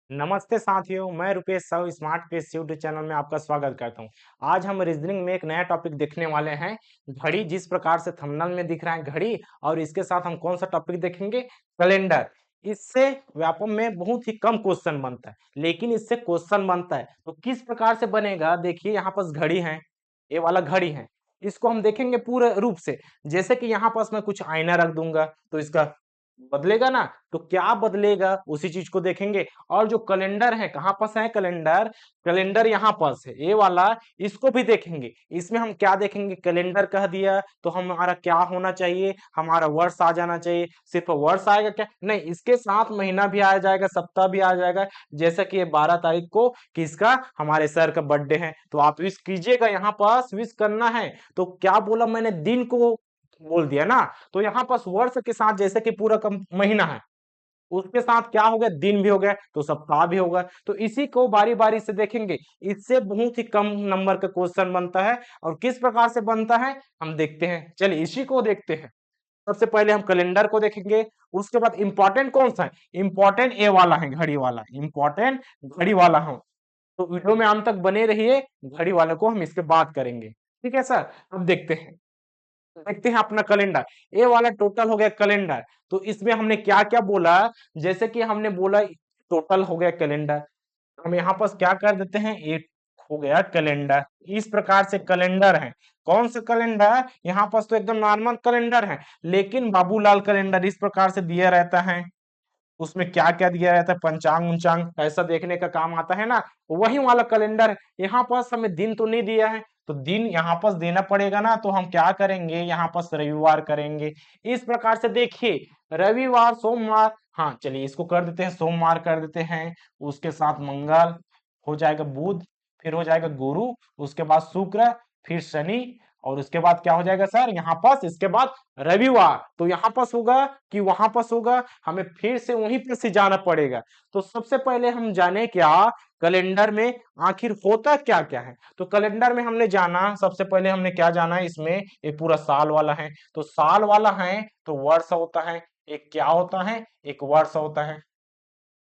नमस्ते साथियों, मैं Rupesh Sahu smart page YouTube channel में आपका स्वागत करता हूं। आज हम रीजनिंग में एक नया टॉपिक देखने वाले हैं। घड़ी, जिस प्रकार से थंबनेल में दिख रहा है घड़ी, और इसके साथ हम कौन सा टॉपिक देखेंगे? कैलेंडर। इससे व्यापम में बहुत ही कम क्वेश्चन बनता है, लेकिन इससे क्वेश्चन बनता है। तो किस प्रकार से बनेगा? देखिए, यहाँ पास घड़ी है, ये वाला घड़ी है। इसको हम देखेंगे पूरे रूप से। जैसे कि यहाँ पास मैं कुछ आईना रख दूंगा तो इसका बदलेगा ना। तो क्या बदलेगा उसी चीज को देखेंगे। और जो कैलेंडर है, कहाँ पास है कैलेंडर? कैलेंडर यहाँ पास है, ये वाला। इसको भी देखेंगे। इसमें हम क्या देखेंगे? कैलेंडर कह दिया तो हमारा क्या होना चाहिए? हमारा वर्ष आ जाना चाहिए। सिर्फ वर्ष आएगा क्या? नहीं, इसके साथ महीना भी आ जाएगा, सप्ताह भी आ जाएगा। जैसा कि ये 12 तारीख को किसका? हमारे सर का बर्थडे है, तो आप विश कीजिएगा। यहाँ पास विश करना है तो क्या बोला मैंने? दिन को बोल दिया ना। तो यहाँ पास वर्ष के साथ जैसे कि पूरा का महीना है, उसके साथ क्या हो गया? दिन भी हो गया, तो सप्ताह भी होगा। तो इसी को बारी बारी से देखेंगे। इससे बहुत ही कम नंबर का क्वेश्चन बनता है। और किस प्रकार से बनता है हम देखते हैं। चलिए इसी को देखते हैं। सबसे पहले हम कैलेंडर को देखेंगे। उसके बाद इंपॉर्टेंट कौन सा है? इंपॉर्टेंट ए वाला है, घड़ी वाला। इंपॉर्टेंट घड़ी वाला है। तो वीडियो में अंत तक बने रहिए। घड़ी वाले को हम इसके बात करेंगे। ठीक है सर, अब देखते हैं अपना कैलेंडर। ये वाला टोटल हो गया कैलेंडर। तो इसमें हमने क्या क्या बोला? जैसे कि हमने बोला टोटल हो गया कैलेंडर। हम यहाँ पर क्या कर देते हैं? एक हो गया कैलेंडर। इस प्रकार से कैलेंडर है। कौन सा कैलेंडर? यहाँ पर तो एकदम नॉर्मल कैलेंडर है, लेकिन बाबूलाल कैलेंडर इस प्रकार से दिया रहता है। उसमें क्या क्या दिया रहता है? पंचांग उचांग ऐसा देखने का काम आता है ना, वही वाला कैलेंडर है। यहाँ पास हमें दिन तो नहीं दिया है, तो दिन यहाँ पास देना पड़ेगा ना। तो हम क्या करेंगे? यहाँ पास रविवार करेंगे। इस प्रकार से देखिए, रविवार, सोमवार। हाँ चलिए, इसको कर देते हैं, सोमवार कर देते हैं। उसके साथ मंगल हो जाएगा, बुध, फिर हो जाएगा गुरु, उसके बाद शुक्र, फिर शनि, और उसके बाद क्या हो जाएगा सर? यहाँ पास इसके बाद रविवार। तो यहाँ पास होगा कि वहां पास होगा? हमें फिर से वहीं पर से जाना पड़ेगा। तो सबसे पहले हम जाने क्या कैलेंडर में आखिर होता क्या क्या है। तो कैलेंडर में हमने जाना, सबसे पहले हमने क्या जाना है? इसमें एक पूरा साल वाला है। तो साल वाला है तो वर्ष होता है। एक क्या होता है? एक वर्ष होता है।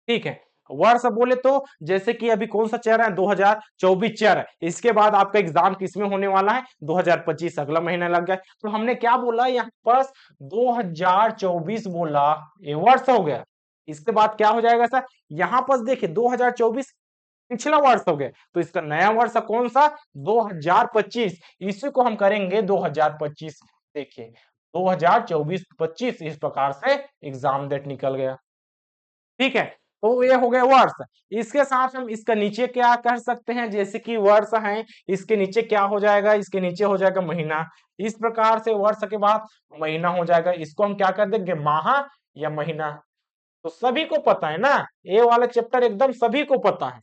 ठीक है। वर्ष बोले तो जैसे कि अभी कौन सा चल रहा है? 2024 चल रहा है। इसके बाद आपका एग्जाम किसमें होने वाला है? 2025, अगला महीना लग गया। तो हमने क्या बोला यहाँ पास? 2024 बोला, ये वर्ष हो गया। इसके बाद क्या हो जाएगा सर? यहाँ पास देखिए 2024 पिछला वर्ष हो गया, तो इसका नया वर्ष कौन सा? 2025। इसी को हम करेंगे 2025। देखिए 2024-25 इस प्रकार से एग्जाम डेट निकल गया। ठीक है। तो ये हो गया वर्ष। इसके साथ हम इसका नीचे क्या कर सकते हैं? जैसे कि वर्ष है, इसके नीचे क्या हो जाएगा? इसके नीचे हो जाएगा महीना। इस प्रकार से वर्ष के बाद महीना हो जाएगा। इसको हम क्या कर देंगे? माह या महीना। तो सभी को पता है ना, ये वाला चैप्टर एकदम सभी को पता है।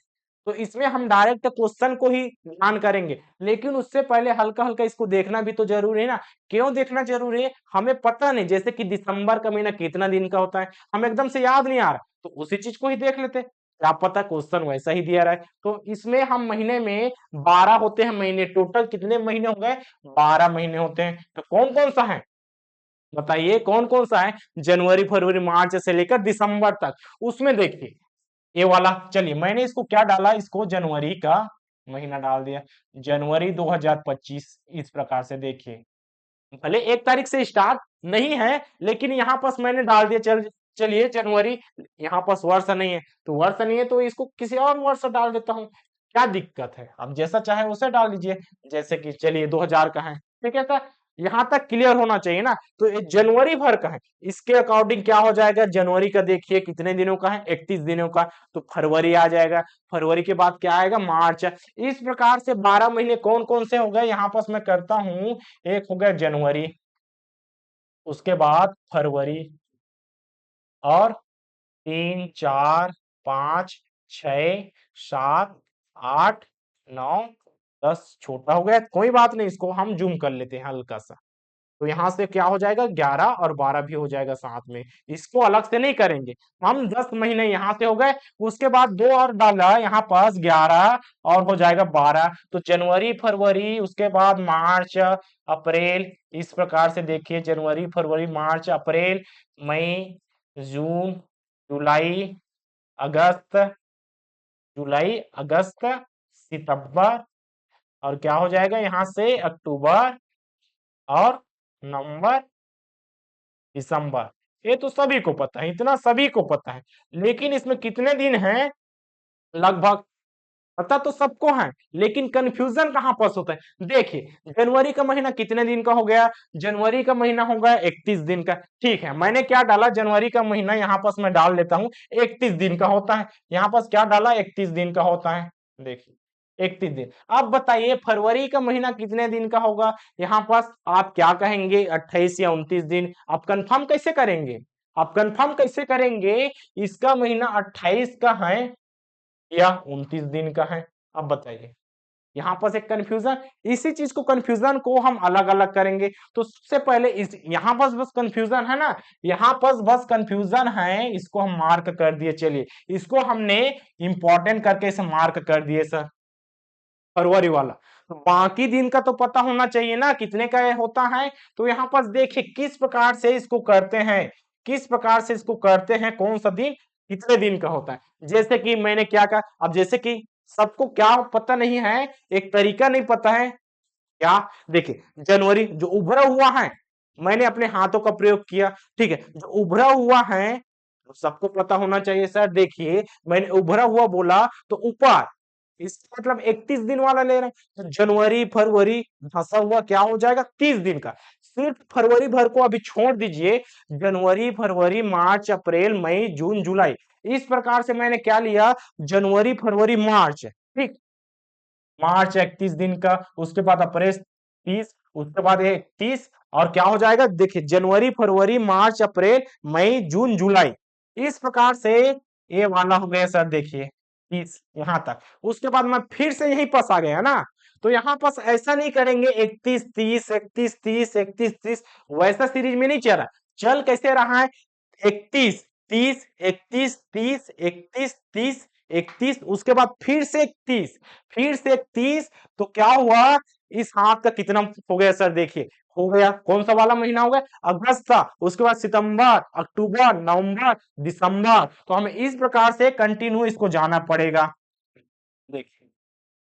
तो इसमें हम डायरेक्ट क्वेश्चन को ही ध्यान करेंगे, लेकिन उससे पहले हल्का हल्का इसको देखना भी तो जरूरी है ना। क्यों देखना जरूरी है? हमें पता नहीं, जैसे कि दिसंबर का महीना कितना दिन का होता है, हमें एकदम से याद नहीं आ रहा, तो उसी चीज को ही देख लेते। क्या पता क्वेश्चन वैसा ही दिया रहा है। तो इसमें हम महीने में 12 होते हैं महीने। टोटल कितने महीने हो गए? 12 महीने होते हैं। तो कौन कौन सा है बताइए? कौन कौन सा है? जनवरी, फरवरी, मार्च से लेकर दिसंबर तक। उसमें देखिए ये वाला, चलिए मैंने इसको क्या डाला? इसको जनवरी का महीना डाल दिया। जनवरी 2025। इस प्रकार से देखिए, भले 1 तारीख से स्टार्ट नहीं है, लेकिन यहाँ पास मैंने डाल दिया। चलिए जनवरी, यहाँ पास वर्ष नहीं है, तो वर्ष नहीं है तो इसको किसी और वर्ष डाल देता हूँ। क्या दिक्कत है? आप जैसा चाहे उसे डाल दीजिए। जैसे कि चलिए 2000 का है। ठीक है सर, यहाँ तक क्लियर होना चाहिए ना। तो ये जनवरी भर का है, इसके अकॉर्डिंग क्या हो जाएगा? जनवरी का देखिए कितने दिनों का है? 31 दिनों का। तो फरवरी आ जाएगा। फरवरी के बाद क्या आएगा? मार्च। इस प्रकार से 12 महीने कौन कौन से हो गए? यहाँ पास मैं करता हूं। एक हो गया जनवरी, उसके बाद फरवरी, और 3, 4, 5, 6, 7, 8, 9, 10 छोटा हो गया, कोई बात नहीं, इसको हम जूम कर लेते हैं हल्का सा। तो यहां से क्या हो जाएगा? 11 और 12 भी हो जाएगा साथ में। इसको अलग से नहीं करेंगे। हम 10 महीने यहां से हो गए। उसके बाद दो और डाला यहाँ पास, 11 और हो जाएगा 12। तो जनवरी, फरवरी, उसके बाद मार्च, अप्रैल। इस प्रकार से देखिए, जनवरी, फरवरी, मार्च, अप्रैल, मई, जून, जुलाई, अगस्त, जुलाई, अगस्त, सितंबर, और क्या हो जाएगा यहाँ से अक्टूबर और नवंबर, दिसंबर। ये तो सभी को पता है, इतना सभी को पता है। लेकिन इसमें कितने दिन हैं? लगभग पता तो सबको है, लेकिन कंफ्यूजन कहां पास होता है? देखिए, जनवरी का महीना कितने दिन का हो गया? जनवरी का महीना हो गया 31 दिन का। ठीक है, मैंने क्या डाला? जनवरी का महीना यहाँ पास मैं डाल देता हूँ 31 दिन का होता है। यहाँ पास क्या डाला? 31 दिन का होता है। देखिए 31 दिन। अब बताइए फरवरी का महीना कितने दिन का होगा? यहाँ पास आप क्या कहेंगे? 28 या 29 दिन। आप कंफर्म कैसे करेंगे? आप कंफर्म कैसे करेंगे इसका महीना 28 का है या 29 दिन का है? अब बताइए, यहाँ पर एक कंफ्यूजन। इसी चीज को, कंफ्यूजन को हम अलग अलग करेंगे। तो सबसे पहले इस यहाँ पर बस कंफ्यूजन है ना, यहाँ पर बस कंफ्यूजन है, इसको हम मार्क कर दिए। चलिए इसको हमने इंपॉर्टेंट करके इसे मार्क कर दिए सर, फरवरी वाला। तो बाकी दिन का तो पता होना चाहिए ना कितने का ये होता है। तो यहाँ पर देखिए किस प्रकार से इसको करते हैं, किस प्रकार से इसको करते हैं, कौन सा दिन कितने दिन का होता है। जैसे कि मैंने क्या कहा, अब जैसे कि सबको क्या पता नहीं है, एक तरीका नहीं पता है क्या? देखिए जनवरी जो उभरा हुआ है, मैंने अपने हाथों का प्रयोग किया। ठीक है, जो उभरा हुआ है तो सबको पता होना चाहिए सर। देखिए मैंने उभरा हुआ बोला तो ऊपर, इसका मतलब 31 दिन वाला ले रहे हैं। तो जनवरी फरवरी धंसा हुआ क्या हो जाएगा? 30 दिन का। सिर्फ फरवरी भर को अभी छोड़ दीजिए, जनवरी फरवरी मार्च अप्रैल मई जून जुलाई, इस प्रकार से मैंने क्या लिया? जनवरी फरवरी मार्च। ठीक, मार्च 31 दिन का, उसके बाद अप्रैल 30, उसके बाद 31, और क्या हो जाएगा? देखिए जनवरी फरवरी मार्च अप्रैल मई जून जुलाई, इस प्रकार से ये वाला हो गया सर। देखिए 30 यहां तक। उसके बाद मैं फिर से यही पास आ गया ना, तो यहाँ पास ऐसा नहीं करेंगे 31 30 31 30 31 30, वैसा सीरीज में नहीं चल रहा। चल कैसे रहा है? 31 30 31 30 31 30 31, उसके बाद फिर से 31, फिर से 31। तो क्या हुआ? इस हाथ का कितना हो गया सर? देखिए हो गया, कौन सा वाला महीना हो गया? अगस्त का। उसके बाद सितंबर, अक्टूबर, नवंबर, दिसंबर। तो हमें इस प्रकार से कंटिन्यू इसको जाना पड़ेगा। देखिए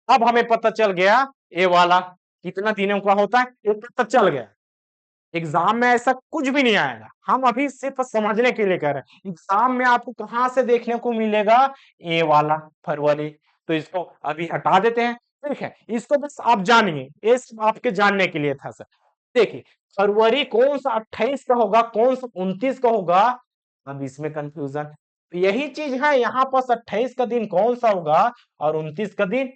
अब हमें पता चल गया ये वाला कितना दिनों का होता है, ये पता चल गया। एग्जाम में ऐसा कुछ भी नहीं आएगा, हम अभी सिर्फ समझने के लिए कर रहे हैं। एग्जाम में आपको कहां से देखने को मिलेगा? ए वाला फरवरी। तो इसको अभी हटा देते हैं। ठीक है, इसको बस आप जानिए, ये सिर्फ आपके जानने के लिए था सर। देखिए फरवरी कौन सा 28 का होगा, कौन सा 29 का होगा? अब इसमें कंफ्यूजन यही चीज है, यहाँ पर 28 का दिन कौन सा होगा और 29 का दिन?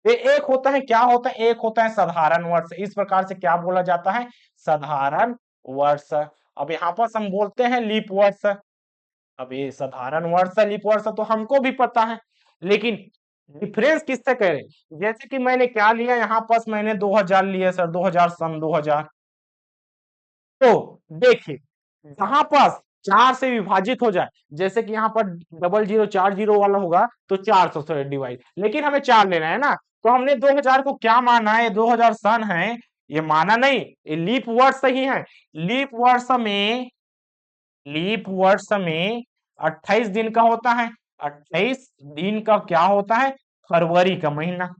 ये एक होता है, क्या होता है? एक होता है साधारण वर्ष। इस प्रकार से क्या बोला जाता है? साधारण वर्ष। अब यहाँ पर हम बोलते हैं लीप वर्ष। अब ये साधारण वर्ष लीप वर्ष तो हमको भी पता है, लेकिन डिफरेंस किससे करें? जैसे कि मैंने क्या लिया यहाँ पास, मैंने 2000 लिया सर, 2000 सन 2000। तो देखिए जहां पास 4 से विभाजित हो जाए, जैसे कि यहाँ पर 0040 वाला होगा तो 400 से डिवाइड, लेकिन हमें 4 लेना है ना, तो हमने 2000 को क्या माना है? 2000 सन है, ये माना नहीं, ये लीप वर्ष सही है। लीप वर्ष में, लीप वर्ष में 28 दिन का होता है। 28 दिन का क्या होता है? फरवरी का महीना।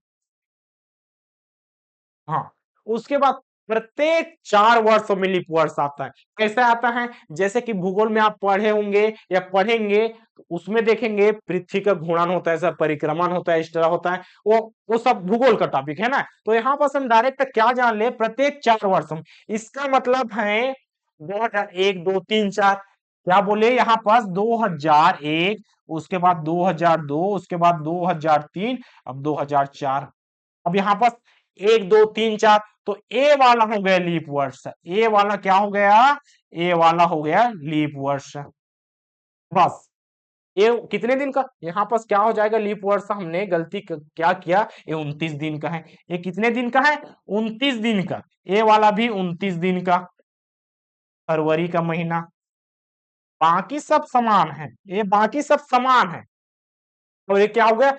हाँ, उसके बाद प्रत्येक 4 वर्षों में लीप वर्ष आता है। कैसे आता है? जैसे कि भूगोल में आप पढ़े होंगे या पढ़ेंगे, तो उसमें देखेंगे पृथ्वी का घूर्णन होता है, सब परिक्रमण होता है, इस तरह होता है, वो सब भूगोल का टॉपिक है ना। तो यहाँ पर हम डायरेक्ट क्या जान ले? प्रत्येक 4 वर्ष में। इसका मतलब है 2001 2 3 4, क्या बोले यहाँ पास? 2001, उसके बाद 2002, उसके बाद 2003, अब 2004। अब यहाँ पास 1 2 3 4, तो ए वाला हो गया लीप वर्ष। ए वाला क्या हो गया? ए वाला हो गया लीप वर्ष। बस ये कितने दिन का? यहाँ पास क्या हो जाएगा? लीप वर्ष। हमने गलती क्या किया? ये 29 दिन का है। ये कितने दिन का है? 29 दिन का। ये वाला भी 29 दिन का, फरवरी का महीना। बाकी सब समान है, ये बाकी सब समान है। और ये क्या हो गया?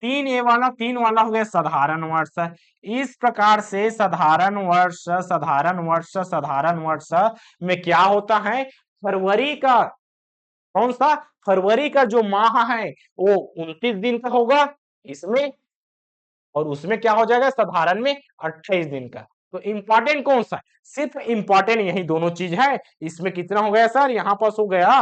3 ए वाला 3 वाला हो गया साधारण वर्ष। इस प्रकार से साधारण वर्ष, साधारण वर्ष, साधारण वर्ष में क्या होता है? फरवरी का कौन सा? फरवरी का जो माह है वो 29 दिन का होगा इसमें, और उसमें क्या हो जाएगा साधारण में 28 दिन का। तो इंपॉर्टेंट कौन सा है? सिर्फ इंपॉर्टेंट यही दोनों चीज है। इसमें कितना हो गया सर? यहाँ पास हो गया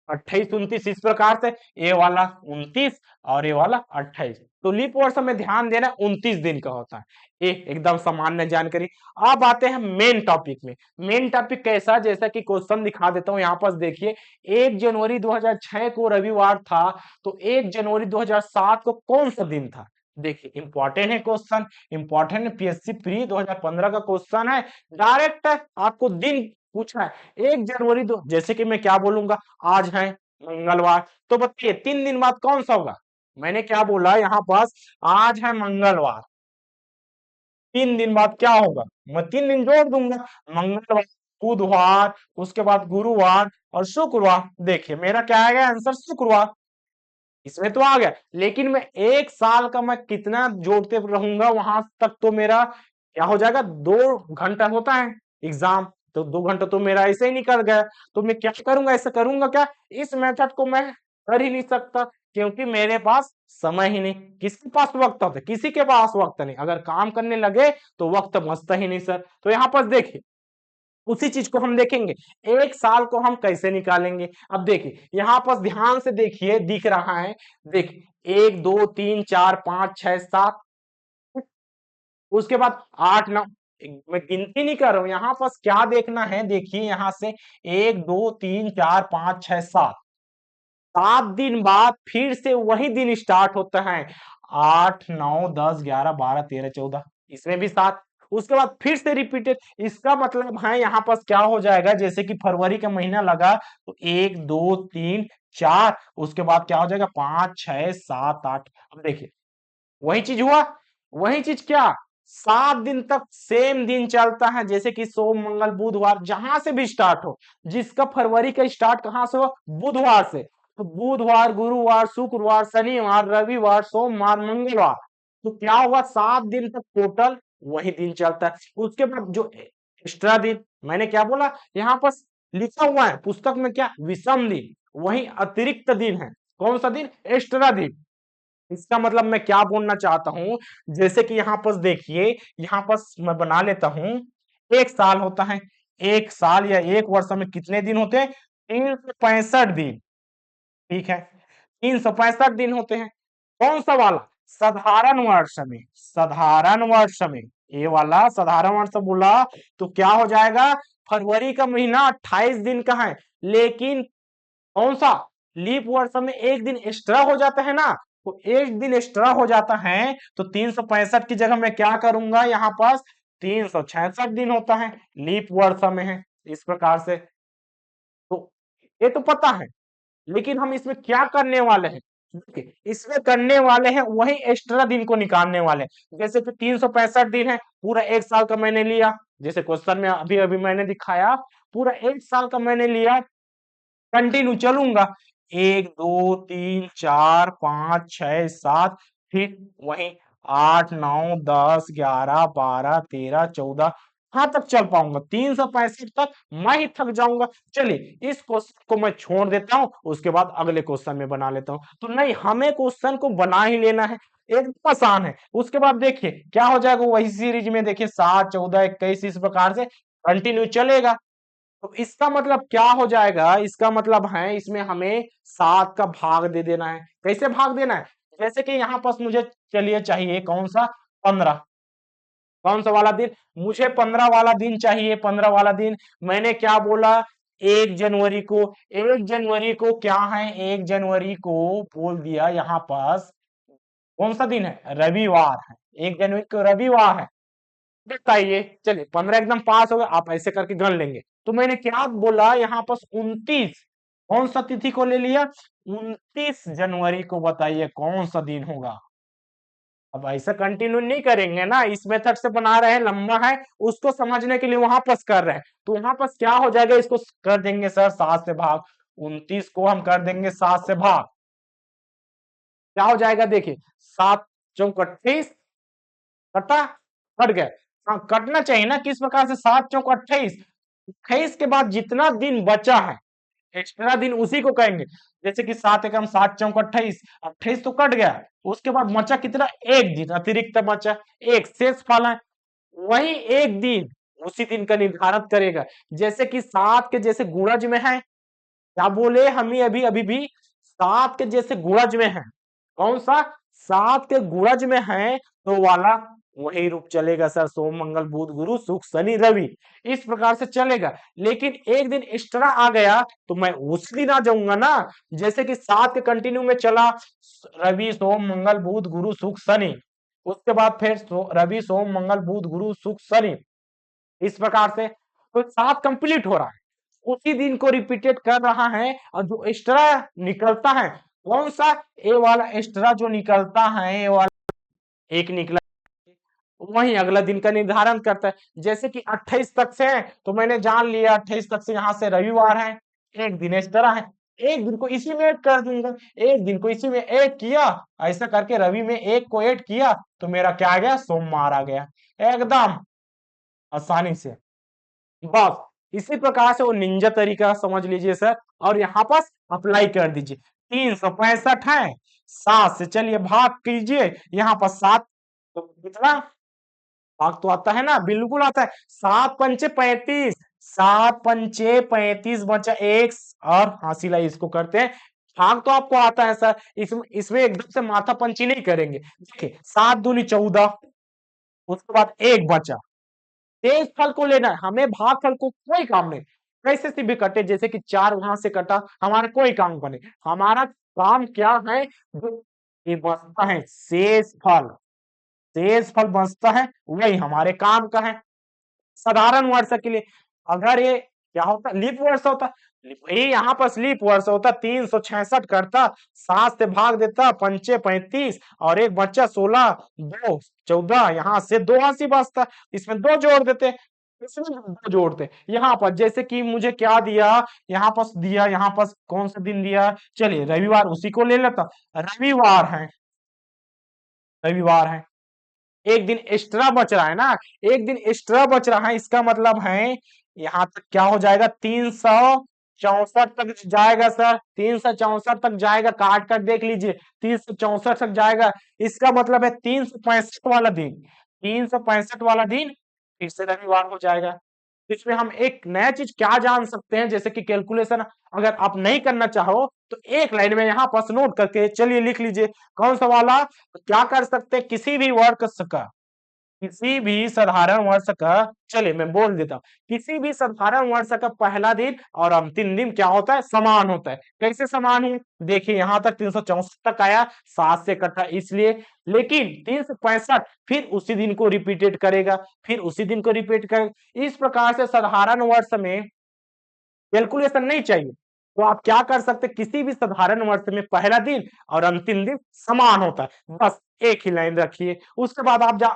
28 29 इस प्रकार से, ये वाला 29 और ये वाला 28। तो लीप वर्ष में ध्यान देना 29 दिन का होता है। ये एकदम सामान्य जानकारी। अब आते हैं मेन टॉपिक में। मेन टॉपिक कैसा? जैसा कि क्वेश्चन दिखा देता हूं यहाँ पास देखिए। 1 जनवरी 2006 को रविवार था, तो 1 जनवरी 2007 को कौन सा दिन था? देखिए इंपॉर्टेंट है क्वेश्चन, इंपॉर्टेंट है, पीएससी प्री 2015 का क्वेश्चन है। डायरेक्ट आपको दिन पूछा है 1 जनवरी दो, जैसे कि मैं क्या बोलूंगा, आज है मंगलवार, तो बताइए 3 दिन बाद कौन सा होगा? मैंने क्या बोला यहाँ पास, आज है मंगलवार, 3 दिन बाद क्या होगा? मैं 3 दिन जोड़ दूंगा, मंगलवार, बुधवार, उसके बाद गुरुवार और शुक्रवार। देखिए मेरा क्या आएगा आंसर? शुक्रवार। इसमें तो आ गया, लेकिन मैं 1 साल का मैं कितना जोड़ते रहूंगा वहां तक, तो मेरा क्या हो जाएगा? 2 घंटा होता है एग्जाम, तो 2 घंटा तो मेरा ऐसे ही निकल गया। तो मैं क्या करूंगा? ऐसा करूंगा क्या? इस मेथड को मैं कर ही नहीं सकता, क्योंकि मेरे पास समय ही नहीं। किसके पास वक्त होता है? किसी के पास वक्त नहीं। अगर काम करने लगे तो वक्त बचता ही नहीं सर। तो यहाँ पर देखिए उसी चीज को हम देखेंगे, 1 साल को हम कैसे निकालेंगे। अब देखिए यहाँ पर ध्यान से देखिए, दिख रहा है, देखिए 1 2 3 4 5 6 7, उसके बाद 8 9, मैं गिनती नहीं कर रहा हूं यहाँ पर, क्या देखना है देखिए यहाँ से, 1 2 3 4 5 6 7, 7 दिन बाद फिर से वही दिन स्टार्ट होता है, 8 9 10 11 12 13 14, इसमें भी 7। उसके बाद फिर से रिपीटेड, इसका मतलब है यहाँ पर क्या हो जाएगा, जैसे कि फरवरी का महीना लगा तो 1 2 3 4, उसके बाद क्या हो जाएगा 5 6 7 8। अब देखिए वही चीज हुआ, वही चीज क्या, 7 दिन तक सेम दिन चलता है, जैसे कि सोम मंगल बुधवार जहां से भी स्टार्ट हो, जिसका फरवरी का स्टार्ट कहां से हो? बुधवार से। तो बुधवार, गुरुवार, शुक्रवार, शनिवार, रविवार, सोमवार, मंगलवार, तो क्या होगा? 7 दिन तक टोटल वही दिन चलता है। उसके बाद जो एक्स्ट्रा दिन, मैंने क्या बोला यहाँ पर लिखा हुआ है पुस्तक में, क्या? विषम दिन, वही अतिरिक्त दिन है। कौन सा दिन? एक्स्ट्रा दिन। इसका मतलब मैं क्या बोलना चाहता हूं, जैसे कि यहाँ पर देखिए, यहाँ पर मैं बना लेता हूं, 1 साल होता है, 1 साल या 1 वर्ष में कितने दिन होते हैं? 365 दिन। ठीक है, 365 दिन होते हैं। कौन सा वाला? साधारण वर्ष में, साधारण वर्ष में, ये वाला साधारण वर्ष बोला तो क्या हो जाएगा? फरवरी का महीना 28 दिन का है, लेकिन कौन सा? लीप वर्ष में एक दिन एक्स्ट्रा हो जाता है ना, तो एक दिन एक्स्ट्रा हो जाता है, तो 365 की जगह मैं क्या करूंगा? यहाँ पास 366 दिन होता है, लीप वर्ष में है, इस प्रकार से। तो ये तो पता है, लेकिन हम इसमें क्या करने वाले हैं? देखिए इसमें करने वाले हैं वही एक्स्ट्रा दिन को निकालने वाले हैं। जैसे कि 365 दिन है, पूरा 1 साल का मैंने लिया, जैसे क्वेश्चन में अभी अभी मैंने दिखाया, पूरा 1 साल का मैंने लिया, कंटिन्यू चलूंगा, 1 2 3 4 5 6 7, फिर वही 8 9 10 11 12 13 14, हाँ तक चल पाऊंगा, 365 तक मैं ही थक जाऊंगा। चलिए इस क्वेश्चन को मैं छोड़ देता हूं, उसके बाद अगले क्वेश्चन में बना लेता हूं। तो नहीं, हमें क्वेश्चन को बना ही लेना है, एकदम आसान है। उसके बाद देखिए क्या हो जाएगा, वही सीरीज में देखिए 7 14 21 इस प्रकार से कंटिन्यू चलेगा। तो इसका मतलब क्या हो जाएगा? इसका मतलब है इसमें हमें 7 का भाग दे देना है। कैसे भाग देना है? जैसे कि यहाँ पास मुझे चलिए चाहिए कौन सा? 15। कौन सा वाला दिन? मुझे 15 वाला दिन चाहिए, 15 वाला दिन। मैंने क्या बोला? 1 जनवरी को, 1 जनवरी को क्या है? 1 जनवरी को बोल दिया यहाँ पास, कौन सा दिन है? रविवार है, 1 जनवरी को रविवार है। बताइए, चलिए 15 एकदम पास हो गया, आप ऐसे करके गण लेंगे। तो मैंने क्या बोला यहाँ पर? 29, कौन सा तिथि को ले लिया? 29 जनवरी को। बताइए कौन सा दिन होगा? अब ऐसा कंटिन्यू नहीं करेंगे ना, इस मेथड से बना रहे हैं, लंबा है, उसको समझने के लिए वहां पर कर रहे हैं। तो वहां पर क्या हो जाएगा? इसको कर देंगे सर 7 से भाग, 29 को हम कर देंगे 7 से भाग, क्या हो जाएगा? देखिए 7 चौक 28, कटा, कट गया। हाँ कटना चाहिए ना, किस प्रकार से? 7 चौक 28, 28 के बाद जितना दिन बचा है, एक्स्ट्रा दिन उसी को कहेंगे। जैसे कि 7 एकम 7 चौक 28, 28 तो कट गया, उसके बाद बचा कितना, एक दिन अतिरिक्त बचा, एक शेष फल है, वही एक दिन उसी दिन का निर्धारण करेगा। जैसे कि 7 के जैसे गुणज में है, क्या बोले हमें अभी अभी भी, 7 के जैसे गुणज में है, कौन सा, 7 के गुणज में है तो वाला वही रूप चलेगा सर, सोम मंगल बुध गुरु शुक्र शनि रवि, इस प्रकार से चलेगा। लेकिन एक दिन एक्स्ट्रा आ गया तो मैं उस दिन आ जाऊंगा ना, जैसे कि 7 के कंटिन्यू में चला, रवि सोम मंगल बुध गुरु शुक्र शनि, उसके बाद फिर रवि सोम मंगल बुध गुरु शुक्र शनि, इस प्रकार से तो 7 कंप्लीट हो रहा है, उसी दिन को रिपीटेड कर रहा है। और जो एक्स्ट्रा निकलता है, कौन सा, ए वाला एक्स्ट्रा जो निकलता है, ए वाला एक निकला, वही अगला दिन का निर्धारण करता है। जैसे कि 28 तक से है तो मैंने जान लिया 28 तक से यहाँ से रविवार है, एक दिन एक्स्ट्रा है, एक दिन को इसी में ऐड कर दूंगा, एक दिन को इसी में ऐड किया, ऐसा करके रवि में एक को ऐड किया तो मेरा क्या आ गया, सोमवार आ गया, एकदम आसानी से। बस इसी प्रकार से वो निंजा तरीका समझ लीजिए सर, और यहाँ पर अप्लाई कर दीजिए। 365 है, 7 से चलिए भाग कीजिए, यहाँ पर 7 तो कितना भाग तो आता है ना, बिल्कुल आता है, 7 पंचे 35, 7 पंचे 35 बचा एक, और हासिला इसको करते हैं, भाग तो आपको आता है सर, इसमें एकदम से माथा पंची नहीं करेंगे। देखिए 7 दूनी 14, उसके बाद एक बचा, तेज फल को लेना है हमें, भाग फल को कोई काम नहीं, कैसे से भी कटे, जैसे कि 4 वहां से कटा, हमारा कोई काम बने, हमारा काम क्या है, जो ये बचता है शेष फल, शेष फल बचता है वही हमारे काम का है। साधारण वर्ष के लिए अगर ये क्या होता, लीप वर्ष होता, ये यहाँ पर लीप वर्ष होता, 366 करता, 7 से भाग देता, पंचे 35 और एक बच्चा 16, 2 14, यहाँ से 2 हासी बचता, इसमें 2 जोड़ देते, इसमें 2 जोड़ते, यहाँ पर जैसे कि मुझे क्या दिया, यहाँ पर दिया, यहाँ पर कौन सा दिन दिया, चलिए रविवार उसी को ले लेता, रविवार है, रविवार है, एक दिन एक्स्ट्रा बच रहा है ना, एक दिन एक्स्ट्रा बच रहा है, इसका मतलब है यहाँ तक क्या हो जाएगा, 364 तक जाएगा सर, 364 तक जाएगा, काट कर देख लीजिए, 364 तक जाएगा, इसका मतलब है 365 वाला दिन, 365 वाला दिन फिर से रविवार हो जाएगा। इसमें हम एक नया चीज क्या जान सकते हैं, जैसे कि कैलकुलेशन अगर आप नहीं करना चाहो तो एक लाइन में यहाँ पर नोट करके चलिए लिख लीजिए, कौन सा वाला, क्या कर सकते हैं, किसी भी वर्ग का, किसी भी साधारण वर्ष का, चलिए मैं बोल देता हूँ, किसी भी साधारण वर्ष का पहला दिन और अंतिम दिन क्या होता है, समान होता है। कैसे समान है, देखिए यहाँ तक 364 तक आया, 7 से कटा इसलिए, लेकिन 365 फिर उसी दिन को रिपीटेड करेगा, फिर उसी दिन को रिपीट करेगा, इस प्रकार से साधारण वर्ष में कैलकुलेशन नहीं चाहिए तो आप क्या कर सकते, किसी भी साधारण वर्ष में पहला दिन और अंतिम दिन समान होता है, बस एक ही लाइन रखिए। उसके बाद आप जा,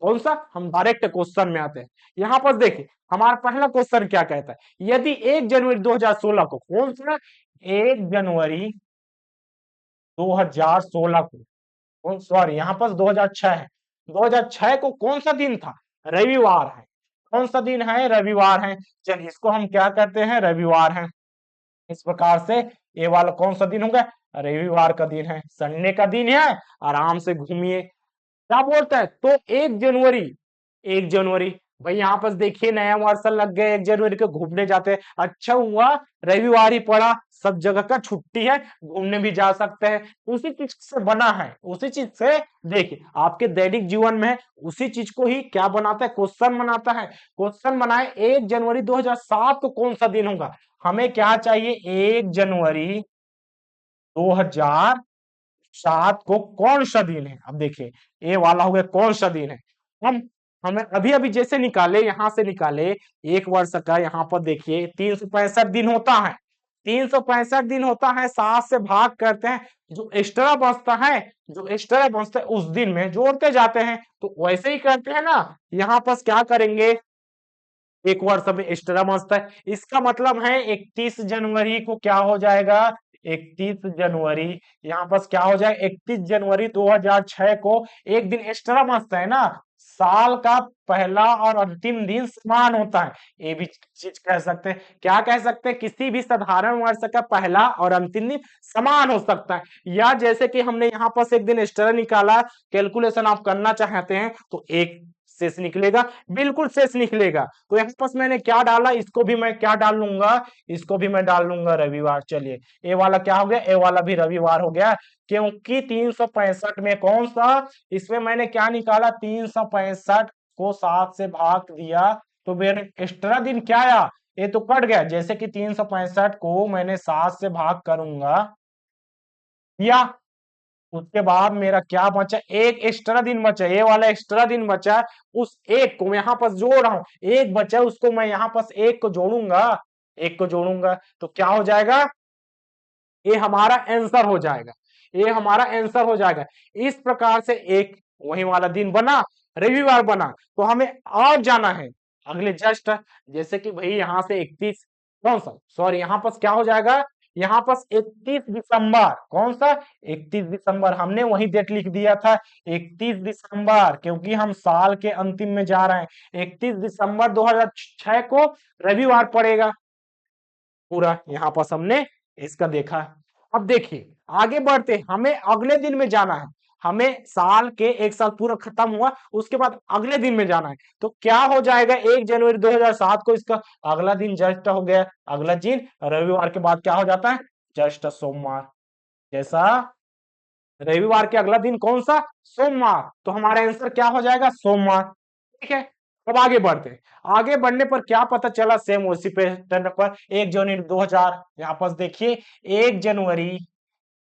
कौन सा, हम डायरेक्ट क्वेश्चन में आते हैं। यहाँ पर देखिए हमारा पहला क्वेश्चन क्या कहता है, यदि 1 जनवरी 2016 को, कौन सा, 1 जनवरी 2016 को, सॉरी यहाँ पर 2006 है, 2006 को कौन सा दिन था, रविवार है, कौन सा दिन है, रविवार है, चलिए इसको हम क्या करते हैं, रविवार है, इस प्रकार से ये वाला कौन सा दिन होगा, रविवार का दिन है, संडे का दिन है, आराम से घूमिए। क्या बोलता है, तो 1 जनवरी, 1 जनवरी, भाई यहाँ पर देखिए नया वर्ष लग गया, 1 जनवरी को घूमने जाते हैं, अच्छा हुआ रविवार ही पड़ा, सब जगह का छुट्टी है, घूमने भी जा सकते हैं, उसी चीज से बना है, उसी चीज से, देखिए आपके दैनिक जीवन में उसी चीज को ही क्या बनाता है, क्वेश्चन बनाता है, क्वेश्चन बनाए 1 जनवरी 2007 को कौन सा दिन होगा, हमें क्या चाहिए, 1 जनवरी 2007 को कौन सा दिन है, अब देखिए ये वाला हो गया कौन सा दिन है, हम हमें अभी अभी जैसे निकाले, यहां से निकाले, एक वर्ष का, यहाँ पर देखिए 365 दिन होता है, 365 दिन होता है, 7 से भाग करते हैं, जो एक्स्ट्रा बचता है, जो एक्स्ट्रा बचता है उस दिन में जोड़ते जाते हैं, तो वैसे ही करते हैं ना, यहाँ पर क्या करेंगे, एक वर्ष में एक्स्ट्रा बचता है, इसका मतलब है 31 जनवरी को क्या हो जाएगा, 31 जनवरी, यहाँ पर क्या हो जाए, 31 जनवरी 2006 को एक दिन एक्स्ट्रा बचता है ना, साल का पहला और अंतिम दिन समान होता है, ये भी चीज कह सकते हैं। क्या कह सकते हैं? किसी भी साधारण वर्ष का पहला और अंतिम दिन समान हो सकता है। या जैसे कि हमने यहाँ पर एक दिन एक्स्ट्रा निकाला, कैलकुलेशन आप करना चाहते हैं तो एक शेष निकलेगा, बिल्कुल शेष निकलेगा। तो यहाँ पर मैंने क्या डाला, इसको भी मैं क्या डाल लूंगा, इसको भी मैं डाल लूंगा रविवार। चलिए ए वाला क्या हो गया, ए वाला भी रविवार हो गया, क्योंकि 365 में कौन सा, इसमें मैंने क्या निकाला, 365 को 7 से भाग दिया तो मेरे एक्स्ट्रा दिन क्या आया, ये तो कट गया। जैसे कि 365 को मैंने 7 से भाग करूंगा या उसके बाद मेरा क्या बचा, एक एक्स्ट्रा दिन बचा, ये वाला एक्स्ट्रा दिन बचा, उस एक को मैं यहाँ पर जोड़ रहा हूं, एक बचा उसको मैं यहाँ पर एक को जोड़ूंगा, एक को जोड़ूंगा तो क्या हो जाएगा, ये हमारा आंसर हो जाएगा, ये हमारा आंसर हो जाएगा। इस प्रकार से एक वही वाला दिन बना, रविवार बना। तो हमें और जाना है अगले जस्ट, जैसे कि भाई यहाँ से 31, कौन सा, सॉरी यहाँ पर क्या हो जाएगा, यहाँ पर 31 दिसंबर, कौन सा, 31 दिसंबर, हमने वही डेट लिख दिया था 31 दिसंबर, क्योंकि हम साल के अंतिम में जा रहे हैं। 31 दिसंबर 2006 को रविवार पड़ेगा। पूरा यहाँ पर हमने इसका देखा। अब देखिए आगे बढ़ते, हमें अगले दिन में जाना है, हमें साल के एक साल पूरा खत्म हुआ, उसके बाद अगले दिन में जाना है। तो क्या हो जाएगा, 1 जनवरी 2007 को इसका अगला दिन जस्ट हो गया, अगला दिन रविवार के बाद क्या हो जाता है, जस्ट सोमवार। जैसा रविवार के अगला दिन कौन सा, सोमवार, तो हमारा आंसर क्या हो जाएगा, सोमवार। ठीक है, अब आगे बढ़ते हैं। आगे बढ़ने पर क्या पता चला, सेम उसी पैटर्न पर 1 जनवरी 2000, यहाँ पर देखिए 1 जनवरी,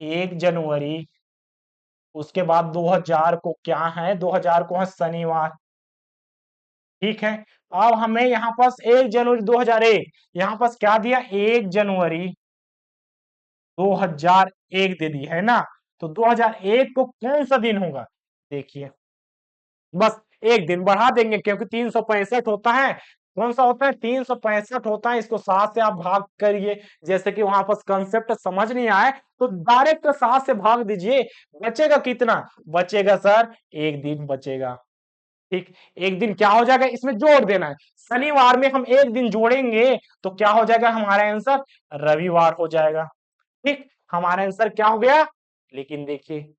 1 जनवरी, उसके बाद 2000 को क्या है, 2000 को है शनिवार। ठीक है, अब हमें यहाँ पास 1 जनवरी 2001, यहाँ पास क्या दिया, 1 जनवरी 2001 दे दी है ना। तो 2001 को कौन सा दिन होगा, देखिए बस एक दिन बढ़ा देंगे, क्योंकि 365 होता है, कौन सा होता है, 365 होता है, इसको 7 से आप भाग करिए। जैसे कि वहां पर कंसेप्ट समझ नहीं आए तो डायरेक्ट 7 से भाग दीजिए, बचेगा कितना, बचेगा सर एक दिन बचेगा। ठीक, एक दिन क्या हो जाएगा, इसमें जोड़ देना है, शनिवार में हम एक दिन जोड़ेंगे तो क्या हो जाएगा, हमारा आंसर रविवार हो जाएगा। ठीक, हमारा आंसर क्या हो गया, लेकिन देखिए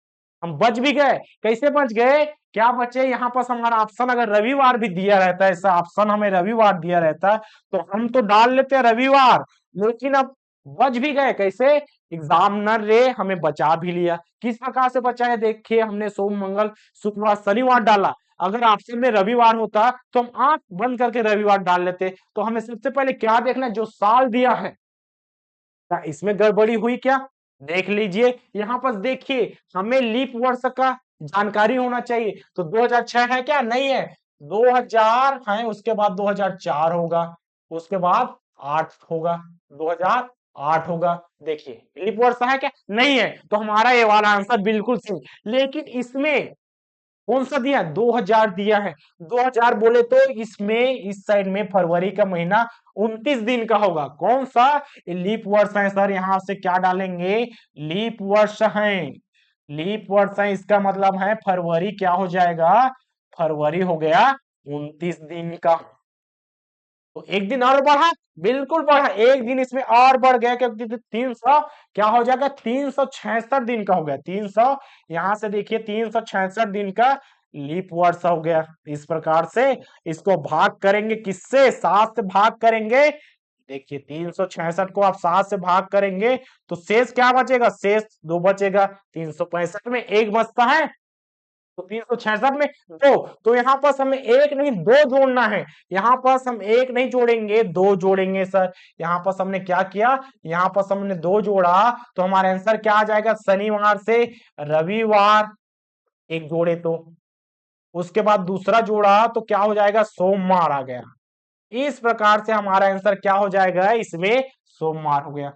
हम बच भी गए, कैसे बच गए, क्या बचे, यहाँ पर हमारा ऑप्शन अगर रविवार भी दिया रहता है, ऐसा ऑप्शन हमें रविवार दिया रहता तो हम तो डाल लेते हैं रविवार, लेकिन अब बच भी गए, कैसे, एग्जामिनर रे हमें बचा भी लिया। किस प्रकार से बचा है, देखिए हमने सोम मंगल शुक्रवार शनिवार डाला, अगर ऑप्शन में रविवार होता तो हम आंख बंद करके रविवार डाल लेते। तो हमें सबसे पहले क्या देखना है, जो साल दिया है, क्या इसमें गड़बड़ी हुई क्या, देख लीजिए। यहाँ पर देखिए हमें लीप वर्ष का जानकारी होना चाहिए, तो 2006 है क्या, नहीं है, 2000 है, उसके बाद 2004 होगा, उसके बाद 8 होगा, 2008 होगा। देखिए लीप वर्ष है क्या, नहीं है, तो हमारा ये वाला आंसर बिल्कुल सही। लेकिन इसमें कौन सा दिया, 2000 दिया है, 2000 बोले तो इसमें इस साइड में फरवरी का महीना 29 दिन का होगा, कौन सा, लीप वर्ष है सर, यहां से क्या डालेंगे, लीप वर्ष है, लीप वर्ष है, इसका मतलब है फरवरी क्या हो जाएगा, फरवरी हो गया 29 दिन का। तो एक दिन और बढ़ा, बिल्कुल बढ़ा, एक दिन इसमें और बढ़ गया, क्योंकि 300 क्या हो जाएगा, 366 दिन का हो गया, 300, यहां से देखिए 366 दिन का लीप वर्ष हो गया। इस प्रकार से इसको भाग करेंगे, किससे, 7 से भाग करेंगे। देखिए 366 को आप 7 से भाग करेंगे तो शेष क्या बचेगा, शेष 2 बचेगा, 365 में एक बचता है, तो 366 में 2, तो यहाँ पास हमें एक नहीं 2 जोड़ना है, यहाँ पास हम एक नहीं जोड़ेंगे 2 जोड़ेंगे सर। यहाँ पास हमने क्या किया, यहाँ पास हमने 2 जोड़ा, तो हमारा आंसर क्या आ जाएगा, शनिवार से रविवार एक जोड़े तो, उसके बाद दूसरा जोड़ा तो क्या हो जाएगा, सोमवार आ गया। इस प्रकार से हमारा आंसर क्या हो जाएगा, इसमें सोमवार हो गया।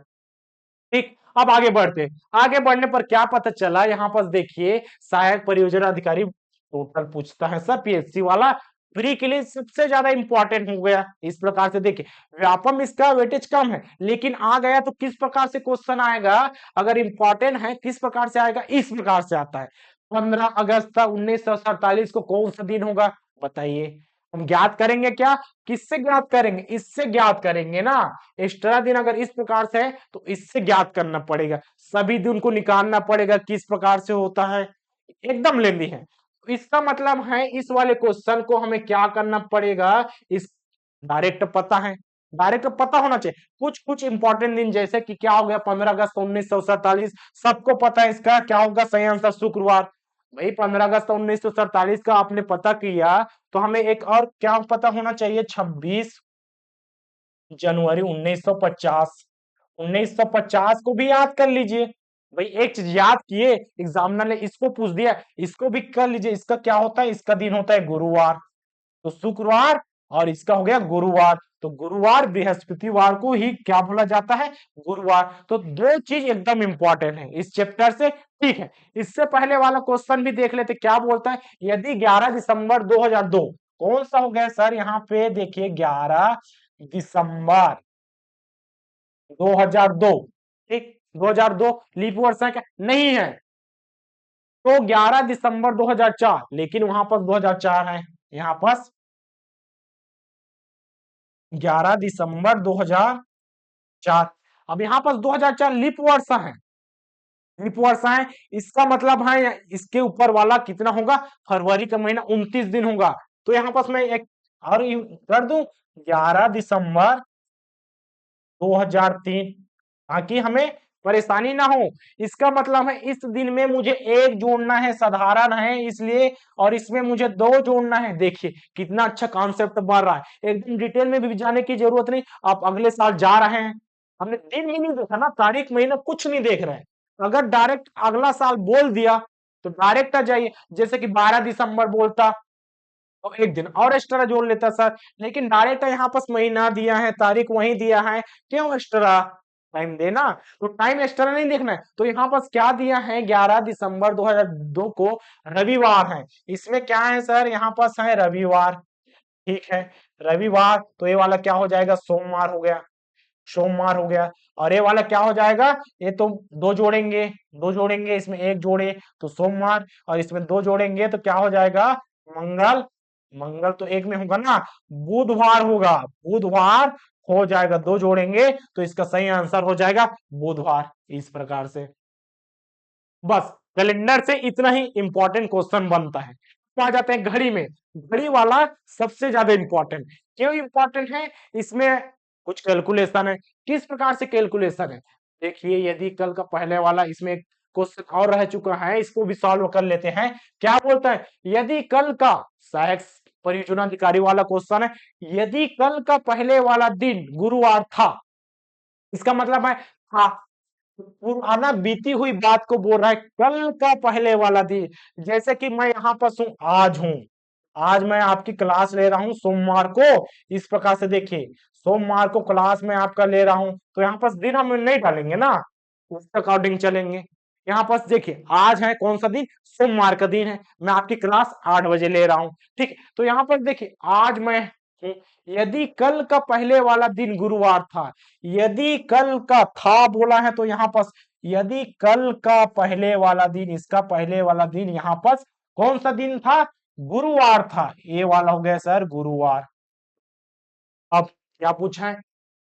ठीक, अब आगे बढ़ते, आगे बढ़ने पर क्या पता चला, यहाँ पर देखिए सहायक परियोजना अधिकारी टोटल पूछता है सर, पीएससी वाला प्री के लिए सबसे ज्यादा इंपॉर्टेंट हो गया। इस प्रकार से देखिए व्यापम इसका वेटेज कम है, लेकिन आ गया तो किस प्रकार से क्वेश्चन आएगा, अगर इंपॉर्टेंट है किस प्रकार से आएगा, इस प्रकार से आता है। 15 अगस्त 1947 को कौन सा दिन होगा, बताइए, हम ज्ञात करेंगे क्या? किससे ज्ञात करेंगे? इससे ज्ञात करेंगे ना। एक्स्ट्रा दिन अगर इस प्रकार से है तो इससे ज्ञात करना पड़ेगा, सभी दिन को निकालना पड़ेगा किस प्रकार से होता है, एकदम लेंदी है। इसका मतलब है इस वाले क्वेश्चन को हमें क्या करना पड़ेगा, इस डायरेक्ट पता है, डायरेक्ट पता होना चाहिए। कुछ कुछ इंपॉर्टेंट दिन जैसे कि क्या हो गया 15 अगस्त 1947, सबको पता है इसका क्या होगा सही आंसर शुक्रवार। भाई 15 अगस्त 1947 का आपने पता किया तो हमें एक और क्या पता होना चाहिए, 26 जनवरी 1950। 1950 को भी याद कर लीजिए। भाई एक चीज याद किए, एग्जामिनर ने इसको पूछ दिया, इसको भी कर लीजिए। इसका क्या होता है, इसका दिन होता है गुरुवार, तो शुक्रवार और इसका हो गया गुरुवार। तो गुरुवार बृहस्पतिवार को ही क्या बोला जाता है, गुरुवार। तो दो चीज एकदम इंपॉर्टेंट है इस चैप्टर से। ठीक है, इससे पहले वाला क्वेश्चन भी देख लेते, क्या बोलता है, यदि 11 दिसंबर 2002, कौन सा हो गया सर, यहाँ पे देखिए 11 दिसंबर 2002, ठीक, 2002 लीप वर्ष है क्या, नहीं है, तो 11 दिसंबर 2004, लेकिन वहां पर 2004 है, यहाँ पर 11 दिसंबर 2004। अब यहाँ पर 2004 लीप वर्ष है, लीप वर्ष है, इसका मतलब है इसके ऊपर वाला कितना होगा, फरवरी का महीना 29 दिन होगा। तो यहाँ पर मैं एक और कर दूं, 11 दिसंबर 2003, ताकि हमें परेशानी ना हो। इसका मतलब है इस दिन में मुझे एक जोड़ना है, साधारण है इसलिए, और इसमें मुझे दो जोड़ना है। देखिए कितना अच्छा कॉन्सेप्ट बन रहा है, एकदम डिटेल में भी जाने की जरूरत नहीं। आप अगले साल जा रहे हैं, हमने दिन भी नहीं देखा ना, तारीख महीना कुछ नहीं देख रहे हैं, अगर डायरेक्ट अगला साल बोल दिया तो डायरेक्ट आ जाइए। जैसे कि 12 दिसंबर बोलता तो एक दिन और एक्स्ट्रा जोड़ लेता सर, लेकिन डायरेक्ट यहाँ पर महीना दिया है, तारीख वही दिया है, क्यों एक्स्ट्रा टाइम देना, तो टाइम एक्स्ट्रा नहीं देखना है। तो यहाँ पर क्या दिया है, 11 दिसंबर 2002 को रविवार है, इसमें क्या है सर, यहाँ पर है रविवार, ठीक है, रविवार, तो ये वाला क्या हो जाएगा, सोमवार हो गया, सोमवार हो गया। और ये वाला क्या हो जाएगा, ये तो दो जोड़ेंगे, दो जोड़ेंगे, इसमें एक जोड़े तो सोमवार, और इसमें दो जोड़ेंगे तो क्या हो जाएगा, मंगल, मंगल तो एक में होगा ना, बुधवार होगा, बुधवार हो जाएगा, दो जोड़ेंगे तो इसका सही आंसर हो जाएगा बुधवार। इस प्रकार से बस कैलेंडर से इतना ही इंपॉर्टेंट क्वेश्चन बनता है। तो आ जाते हैं घड़ी में, घड़ी वाला सबसे ज्यादा इंपॉर्टेंट, क्यों इंपॉर्टेंट है, इसमें कुछ कैलकुलेशन है। किस प्रकार से कैलकुलेशन है, देखिए यदि कल का पहले वाला इसमें क्वेश्चन और रह चुका है, इसको भी सॉल्व कर लेते हैं। क्या बोलता है, यदि कल का सहायक परियोजना अधिकारी वाला क्वेश्चन है, यदि कल का पहले वाला दिन गुरुवार था, इसका मतलब है हाँ, पुराना बीती हुई बात को बोल रहा है, कल का पहले वाला दिन। जैसे कि मैं यहाँ पर हूं, आज मैं आपकी क्लास ले रहा हूं सोमवार को, इस प्रकार से देखिए सोमवार को क्लास में आपका ले रहा हूं, तो यहाँ पर दिन हम नहीं डालेंगे ना, उस अकॉर्डिंग चलेंगे। यहाँ पर देखिए आज है कौन सा दिन, सोमवार का दिन है, मैं आपकी क्लास 8 बजे ले रहा हूँ, ठीक। तो यहाँ पर देखिए आज मैं हूं, यदि कल का पहले वाला दिन गुरुवार था, यदि कल का था बोला है तो यहाँ पर यदि कल का पहले वाला दिन, इसका पहले वाला दिन यहाँ पर कौन सा दिन था, गुरुवार था, ये वाला हो गया सर गुरुवार। अब क्या पूछा है,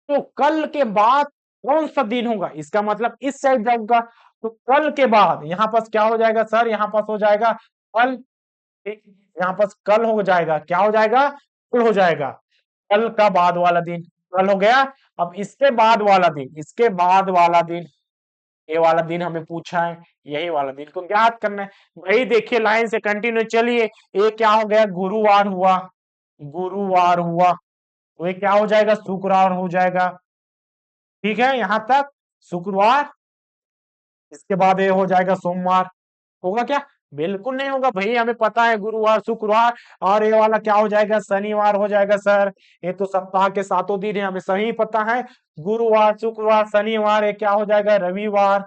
तो कल के बाद कौन सा दिन होगा, इसका मतलब इस साइड जाऊंगा, तो कल के बाद यहाँ पास क्या हो जाएगा सर, यहाँ पास हो जाएगा कल, ठीक, यहाँ पास कल हो जाएगा, क्या हो जाएगा, कल हो जाएगा, कल का बाद वाला दिन कल हो गया। अब इसके बाद वाला दिन, इसके बाद वाला दिन, ये वाला दिन हमें पूछा है, यही वाला दिन को ज्ञात करना है। भाई देखिए लाइन से कंटिन्यू चलिए, ये क्या हो गया, गुरुवार हुआ, गुरुवार हुआ, तो ये क्या हो जाएगा, शुक्रवार हो जाएगा, ठीक है, यहां तक शुक्रवार, इसके बाद ये हो जाएगा सोमवार, होगा क्या, बिल्कुल नहीं होगा भाई, हमें पता है गुरुवार शुक्रवार, और ये वाला क्या हो जाएगा, शनिवार हो जाएगा सर, ये तो सप्ताह के सातों दिन है, हमें सही पता है, गुरुवार शुक्रवार शनिवार, ये क्या हो जाएगा, रविवार,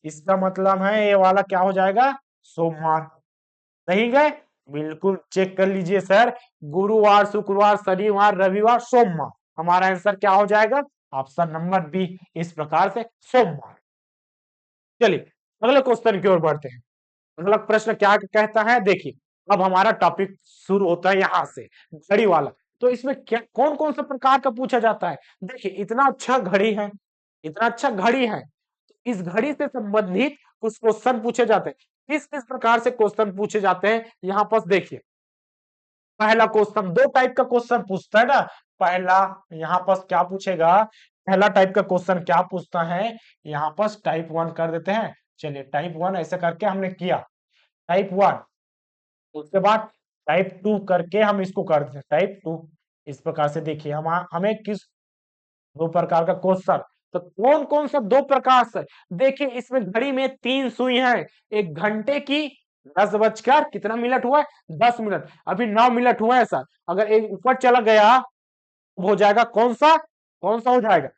इसका मतलब है ये वाला क्या हो जाएगा, सोमवार। सही गए, बिल्कुल चेक कर लीजिए सर, गुरुवार शुक्रवार शनिवार रविवार सोमवार, हमारा आंसर क्या हो जाएगा, ऑप्शन नंबर बी, इस प्रकार से सोमवार। चलिए अगले क्वेश्चन की ओर बढ़ते हैं। अगला प्रश्न क्या कहता है, देखिए अब हमारा टॉपिक शुरू होता है यहां से, घड़ी वाला। तो इसमें क्या कौन कौन सा प्रकार का पूछा जाता है? देखिए इतना अच्छा घड़ी है, इतना अच्छा घड़ी है, इस घड़ी से संबंधित कुछ क्वेश्चन पूछे जाते हैं। किस किस प्रकार से क्वेश्चन पूछे जाते हैं यहां पर देखिए। पहला क्वेश्चन, दो टाइप का क्वेश्चन पूछता है ना। पहला यहाँ पर क्या पूछेगा, पहला टाइप का क्वेश्चन क्या पूछता है, यहाँ पर टाइप 1 कर देते हैं। चलिए टाइप 1 ऐसे करके हमने किया, टाइप 1। उसके बाद टाइप 2 करके हम इसको कर देते हैं टाइप 2। इस प्रकार से देखिए हम हमें किस दो प्रकार का क्वेश्चन, तो कौन कौन सा दो प्रकार से। देखिए इसमें घड़ी में 3 सुई है, एक घंटे की 10 बजकर कितना मिनट हुआ है, 10 मिनट, अभी 9 मिनट हुआ है सर। अगर एक ऊपर चला गया हो जाएगा कौन सा हो जाएगा,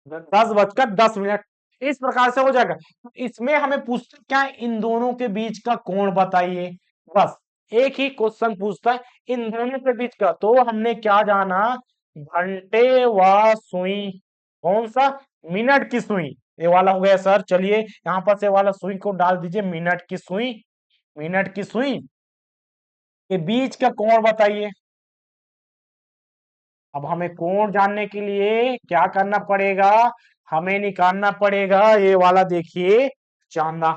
10 बजकर 10 मिनट। इस प्रकार से हो जाएगा। तो इसमें हमें पूछते क्या है, इन दोनों के बीच का कोण बताइए। बस एक ही क्वेश्चन पूछता है इन दोनों के बीच का। तो हमने क्या जाना, घंटे व सुई, कौन सा, मिनट की सुई। ये वाला हो गया सर। चलिए यहाँ पर से वाला सुई को डाल दीजिए, मिनट की सुई, मिनट की सुई के बीच का कोण बताइए। अब हमें कोण जानने के लिए क्या करना पड़ेगा, हमें निकालना पड़ेगा ये वाला, देखिए चांदा।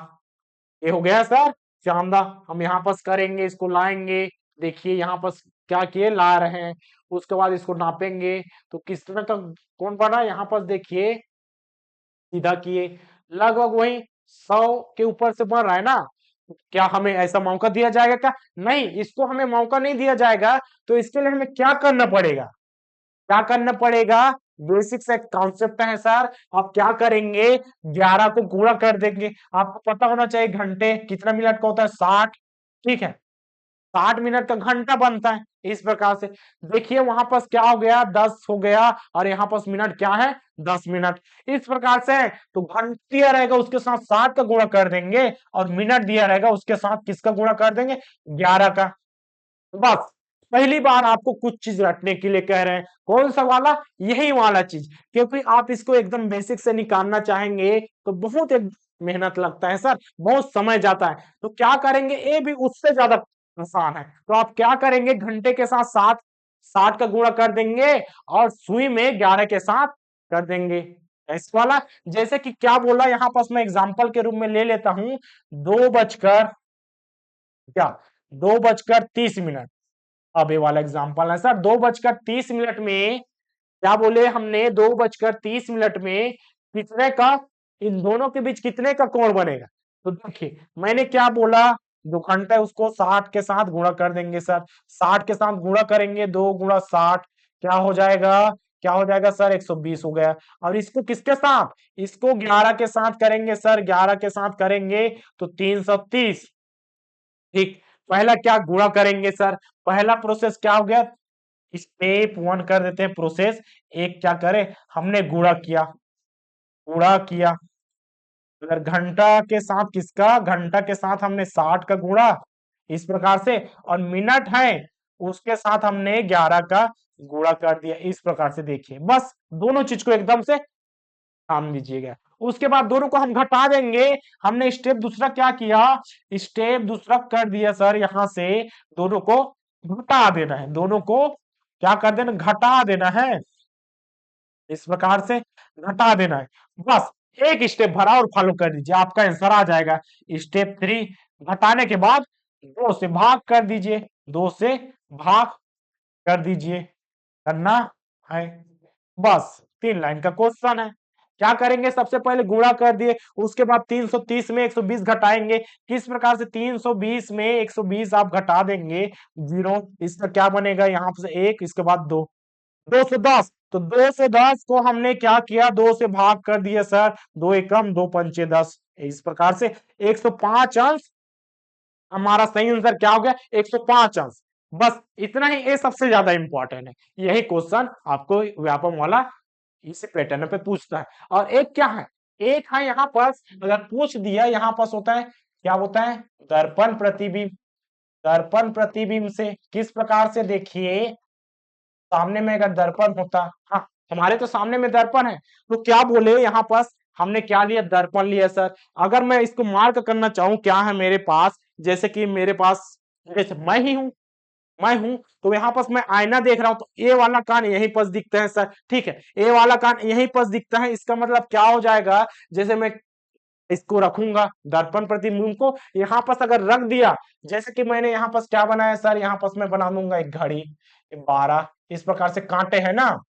ये हो गया सर चांदा। हम यहाँ पर करेंगे, इसको लाएंगे, देखिए यहाँ पर क्या किए, ला रहे हैं। उसके बाद इसको नापेंगे तो किस तरह का कोण बना, यहाँ पर देखिए सीधा किए, लगभग वही 100 के ऊपर से बन रहा है ना। क्या हमें ऐसा मौका दिया जाएगा क्या? नहीं, इसको हमें मौका नहीं दिया जाएगा। तो इसके लिए हमें क्या करना पड़ेगा, क्या करना पड़ेगा, बेसिक से कॉन्सेप्ट है सर। आप क्या करेंगे, 11 को गुणा कर देंगे। आपको पता होना चाहिए घंटे कितना मिनट का होता है, 60। ठीक है, 60 मिनट का घंटा बनता है। इस प्रकार से देखिए वहां पर क्या हो गया, 10 हो गया, और यहाँ पर मिनट क्या है, 10 मिनट। इस प्रकार से तो घंटा दिया रहेगा उसके साथ 60 का गुणा कर देंगे, और मिनट दिया रहेगा उसके साथ किसका गुणा कर देंगे, 11 का। बस पहली बार आपको कुछ चीज रटने के लिए कह रहे हैं, कौन सा वाला, यही वाला चीज। क्योंकि आप इसको एकदम बेसिक से निकालना चाहेंगे तो बहुत एक मेहनत लगता है सर, बहुत समय जाता है। तो क्या करेंगे, ये भी उससे ज्यादा आसान है। तो आप क्या करेंगे, घंटे के साथ 60 60 का गुणा कर देंगे, और सुई में 11 के साथ कर देंगे। इस वाला जैसे कि क्या बोला यहाँ पास, मैं एग्जाम्पल के रूप में ले लेता हूं, 2 बजकर क्या, 2 बजकर 30 मिनट। अब ये वाला एग्जांपल है सर, 2 बजकर 30 मिनट में क्या बोले हमने, 2 बजकर 30 मिनट में कितने का, इन दोनों के बीच कितने का कोण बनेगा। तो देखिए मैंने क्या बोला, जो घंटा है उसको 60 के साथ गुणा कर देंगे सर। 60 के साथ गुणा करेंगे, 2 गुणा 60 क्या हो जाएगा, क्या हो जाएगा सर, 120 हो गया। और इसको किसके साथ, इसको 11 के साथ करेंगे सर, 11 के साथ करेंगे तो 330। ठीक, पहला क्या गुणा करेंगे सर, पहला प्रोसेस क्या हो गया, स्टेप 1 कर देते हैं प्रोसेस। एक क्या करे, हमने गुणा किया, गुणा किया, अगर घंटा के साथ किसका, घंटा के साथ हमने 60 का गुणा, इस प्रकार से, और मिनट है उसके साथ हमने 11 का गुणा कर दिया। इस प्रकार से देखिए, बस दोनों चीज को एकदम से ध्यान दीजिएगा। उसके बाद दोनों को हम घटा देंगे। हमने स्टेप दूसरा क्या किया, स्टेप दूसरा कर दिया सर, यहां से दोनों को घटा देना है, दोनों को क्या कर देना, घटा देना है। इस प्रकार से घटा देना है। बस एक स्टेप भरा और फॉलो कर दीजिए, आपका आंसर आ जाएगा। स्टेप 3, घटाने के बाद 2 से भाग कर दीजिए, 2 से भाग कर दीजिए, करना है। बस 3 लाइन का क्वेश्चन है। क्या करेंगे, सबसे पहले गुणा कर दिए, उसके बाद 330 में 120 घटाएंगे। किस प्रकार से, 320 में 120 आप घटा देंगे, 0, इसका क्या बनेगा, यहाँ से 1, इसके बाद 2, 210। तो 210 को हमने क्या किया, 2 से भाग कर दिया सर, 2 एकम 2 पंचे 10। इस प्रकार से 105 अंश हमारा सही आंसर क्या हो गया, 105 अंश। बस इतना ही, ये सबसे ज्यादा इंपॉर्टेंट है। यही क्वेश्चन आपको व्यापम वाला इस पैटर्न पे पूछता है। और एक क्या है, एक है यहाँ पर, अगर पूछ दिया यहाँ पर होता है, क्या होता है, दर्पण प्रतिबिंब। दर्पण प्रतिबिंब से किस प्रकार से, देखिए सामने में अगर दर्पण होता, हाँ हमारे तो सामने में दर्पण है, तो क्या बोले यहाँ पर, हमने क्या लिया, दर्पण लिया सर। अगर मैं इसको मार्क करना चाहूं, क्या है मेरे पास, जैसे कि मेरे पास जैसे मैं हूं तो यहाँ पास मैं आईना देख रहा हूं तो ए वाला कान यहीं पास दिखता है सर, ठीक है, ए वाला कान यहीं पास दिखता है, इसका मतलब क्या हो जाएगा, जैसे मैं इसको रखूंगा दर्पण प्रतिबिंब को यहाँ पास अगर रख दिया, जैसे कि मैंने यहाँ पास क्या बनाया सर, यहाँ पास मैं बना दूंगा एक घड़ी 12, इस प्रकार से कांटे है ना,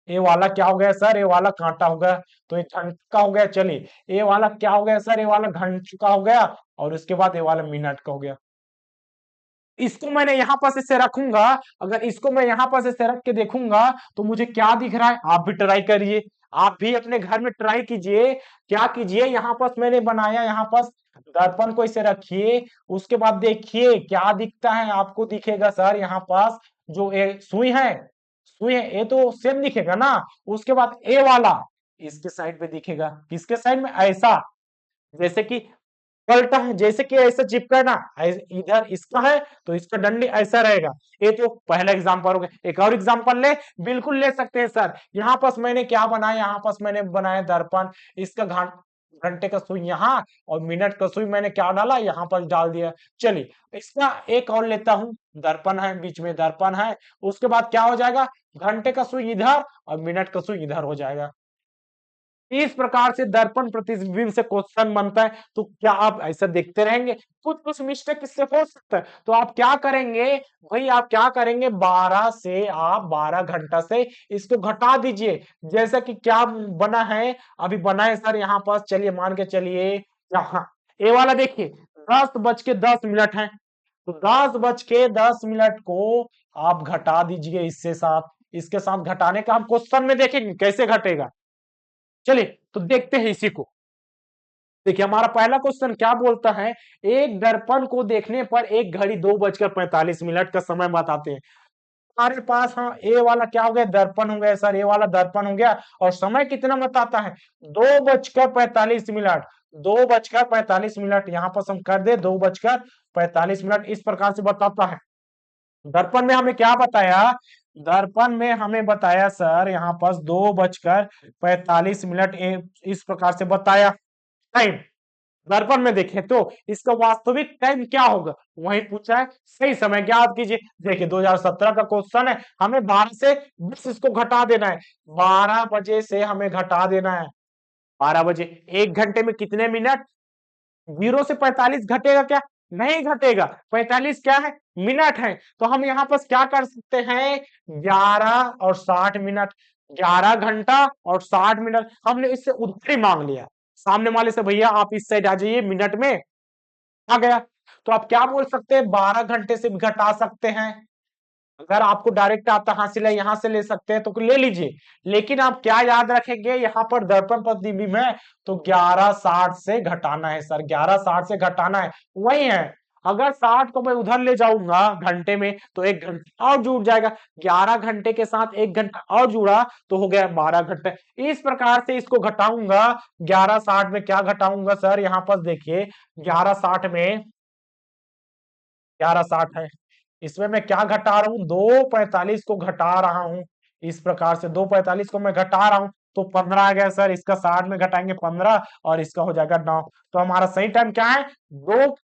ये वाला क्या हो गया सर, ये वाला कांटा हो गया, तो ये घंटे का हो गया, चलिए ये वाला क्या हो गया सर, ये वाला घंटे का हो गया, और उसके बाद ये वाला मिनट का हो गया। इसको मैंने यहाँ पास ऐसे रखूंगा, अगर इसको मैं यहाँ पास ऐसे रख के देखूंगा तो मुझे क्या दिख रहा है, आप भी ट्राई करिए, आप भी अपने घर में ट्राई कीजिए, क्या कीजिए, यहाँ पास मैंने बनाया, यहाँ पास दर्पण को इसे रखिए, उसके बाद देखिए क्या दिखता है, आपको दिखेगा सर यहाँ पास जो सुई है, सुई है, ये तो सेम दिखेगा ना, उसके बाद ए वाला इसके साइड पे दिखेगा, किसके साइड में, ऐसा, जैसे कि पलटा है, जैसे कि ऐसा चिपका ना, इधर इसका है तो इसका डंडी ऐसा रहेगा, ये तो पहला एग्जांपल हो गया। एक और एग्जांपल ले, बिल्कुल ले सकते हैं सर, यहाँ पास मैंने क्या बनाया, यहाँ पास मैंने बनाया दर्पण, इसका घंटे का सुई यहाँ, और मिनट का सुई मैंने क्या डाला, यहाँ पर डाल दिया। चलिए इसका एक और लेता हूं, दर्पण है, बीच में दर्पण है, उसके बाद क्या हो जाएगा, घंटे का सुई इधर और मिनट का सुई इधर हो जाएगा। इस प्रकार से दर्पण प्रतिबिंब से क्वेश्चन बनता है, तो क्या आप ऐसा देखते रहेंगे, कुछ कुछ मिस्टेक इससे हो सकता है, तो आप क्या करेंगे भाई, आप क्या करेंगे, 12 से आप 12 घंटा से इसको घटा दीजिए, जैसा कि क्या बना है, अभी बना है सर यहाँ पास, चलिए मान के चलिए, यहाँ ये वाला देखिए 10:10 है, तो 10:10 को आप घटा दीजिए इससे साथ, इसके साथ घटाने का हम क्वेश्चन में देखेंगे कैसे घटेगा। चलिए तो देखते हैं इसी को, देखिए हमारा पहला क्वेश्चन क्या बोलता है, एक दर्पण को देखने पर एक घड़ी 2:45 का समय बताते हैं। हमारे पास हाँ ए वाला क्या हो गया, दर्पण हो गया सर, ए वाला दर्पण हो गया, और समय कितना बताता है, 2:45, 2:45, यहाँ पर हम कर दे 2:45, इस प्रकार से बताता है। दर्पण में हमें क्या बताया, दर्पण में हमें बताया सर यहाँ पास 2:45 इस प्रकार से बताया टाइम, दर्पण में देखें तो इसका वास्तविक टाइम क्या होगा, वही पूछा है, सही समय ज्ञात कीजिए। देखिए 2017 का क्वेश्चन है, हमें 12 से बस इसको घटा देना है, 12 बजे से हमें घटा देना है, 12 बजे, एक घंटे में कितने मिनट, 0 से 45 घटेगा क्या, नहीं घटेगा, 45 क्या है, मिनट है, तो हम यहाँ पर क्या कर सकते हैं, 11 और 60 मिनट, 11 घंटा और 60 मिनट, हमने इससे उधारी मांग लिया, सामने वाले से, भैया आप इस साइड आ जाइए, मिनट में आ गया, तो आप क्या बोल सकते हैं, 12 घंटे से भी घटा सकते हैं, अगर आपको डायरेक्ट आता हासिल है यहाँ से ले सकते हैं तो ले लीजिए, लेकिन आप क्या याद रखेंगे, यहाँ पर दर्पण प्रतिबिंब है तो 11:60 से घटाना है सर, 11:60 से घटाना है, वही है, अगर 60 को मैं उधर ले जाऊंगा घंटे में तो 1 घंटा और जुड़ जाएगा, 11 घंटे के साथ 1 घंटा और जुड़ा तो हो गया 12 घंटे, इस प्रकार से इसको घटाऊंगा, 11:60 में क्या घटाऊंगा सर, यहाँ पर देखिए 11:60 है, इसमें मैं क्या घटा रहा हूं, 2:45 को घटा रहा हूं, इस प्रकार से 2:45 को मैं घटा रहा हूं, तो 15 आ गया सर, इसका 60 में घटाएंगे 15 और इसका हो जाएगा 9, तो हमारा सही टाइम क्या है, दो,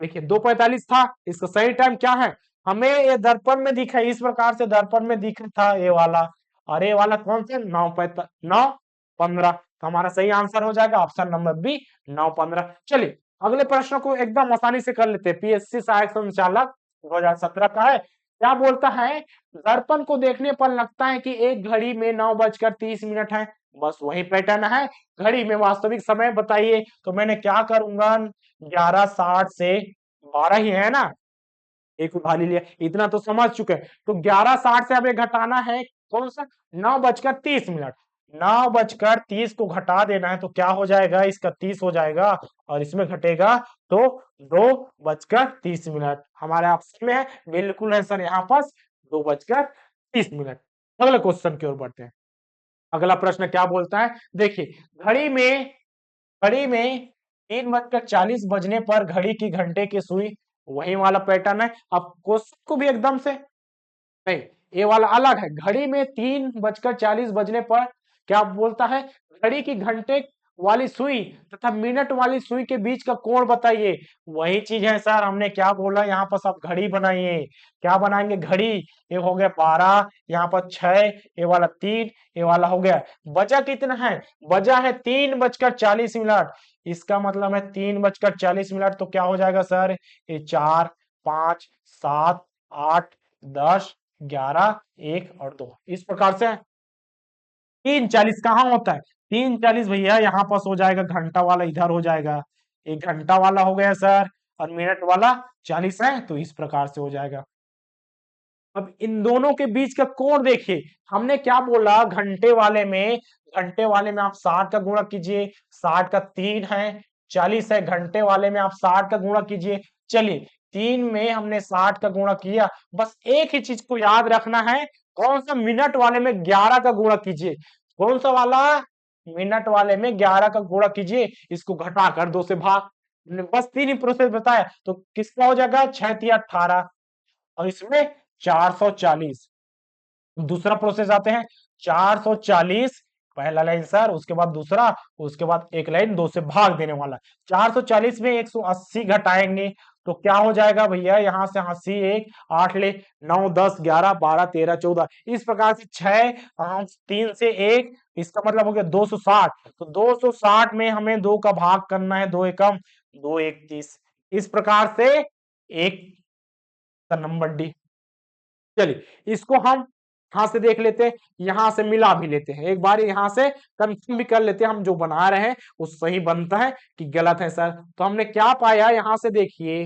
देखिए 2:45 था, इसका सही टाइम क्या है, हमें ये दर्पण में दिखा, इस प्रकार से दर्पण में दिखा था ये वाला, और ये वाला कौन सा, 9:15, तो हमारा सही आंसर हो जाएगा ऑप्शन नंबर बी, 9:15। चलिए अगले प्रश्न को एकदम आसानी से कर लेते हैं, पीएससी सहायक संचालक 2017 का है, क्या बोलता है, दर्पण को देखने पर लगता है कि एक घड़ी में 9:30 है, बस वही पैटर्न है, घड़ी में वास्तविक समय बताइए, तो मैंने क्या करूंगा, 11:60 से 12 ही है ना, एक उठा लिया, इतना तो समझ चुके हैं, तो 11:60 से हमें घटाना है कौन सा, 9:30, 9:30 को घटा देना है तो क्या हो जाएगा, इसका 30 हो जाएगा और इसमें घटेगा तो 2:30, हमारे ऑप्शन में है, बिल्कुल है सर, यहाँ पास 2:30। अगले क्वेश्चन की ओर बढ़ते हैं, अगला प्रश्न क्या बोलता है, देखिए घड़ी में 3:40 बजने पर घड़ी की घंटे की सुई, वही वाला पैटर्न है, अब क्वेश्चन को भी एकदम से नहीं, ये वाला अलग है, घड़ी में 3:40 बजने पर क्या बोलता है, घड़ी की घंटे वाली सुई तथा मिनट वाली सुई के बीच का कोण बताइए। वही चीज है सर, हमने क्या बोला, यहाँ पर आप घड़ी बनाइए। क्या बनाएंगे, घड़ी। ये हो गया 12, यहाँ पर 6, ये वाला 3, ये वाला हो गया। बचा कितना है, बचा है 3:40। इसका मतलब है 3:40। तो क्या हो जाएगा सर, ये 4, 5, 7, 8, 10, 11, 1 और 2, इस प्रकार से। 3:40 कहाँ होता है, 3:40 भैया यहाँ पास हो जाएगा, घंटा वाला इधर हो जाएगा। एक घंटा वाला हो गया सर, और मिनट वाला 40 है, तो इस प्रकार से हो जाएगा। अब इन दोनों के बीच का कोण देखिए, हमने क्या बोला, घंटे वाले में आप 60 का गुणा कीजिए, 60 का 3 है 40 है, घंटे वाले में आप 60 का गुणा कीजिए। चलिए 3 में हमने 60 का गुणा किया, बस एक ही चीज को याद रखना है, कौन सा, मिनट वाले में 11 का गुणा कीजिए। कौन सा वाला, मिनट वाले में 11 का गुणा कीजिए, इसको घटाकर 2 से भाग। बस 3 ही प्रोसेस बताया, तो किसका हो जाएगा, 6×3 = 18, और इसमें 440। दूसरा प्रोसेस आते हैं, 440 पहला लाइन सर, उसके बाद दूसरा, उसके बाद एक लाइन 2 से भाग देने वाला। 440 में 180 घटाएंगे, तो क्या हो जाएगा भैया, यहां से 80, 1 8 ले, 9 10 11 12 13 14, इस प्रकार से 6 3 से 1, इसका मतलब हो गया 260। तो 260 में हमें 2 का भाग करना है, 2 एकम 2 1 30, इस प्रकार से एक का नंबर डी। चलिए इसको हम यहां से देख लेते हैं, यहां से मिला भी लेते हैं, एक बार यहां से कंफर्म भी कर लेते हैं, हम जो बना रहे हैं वो सही बनता है कि गलत है सर। तो हमने क्या पाया, यहां से देखिए,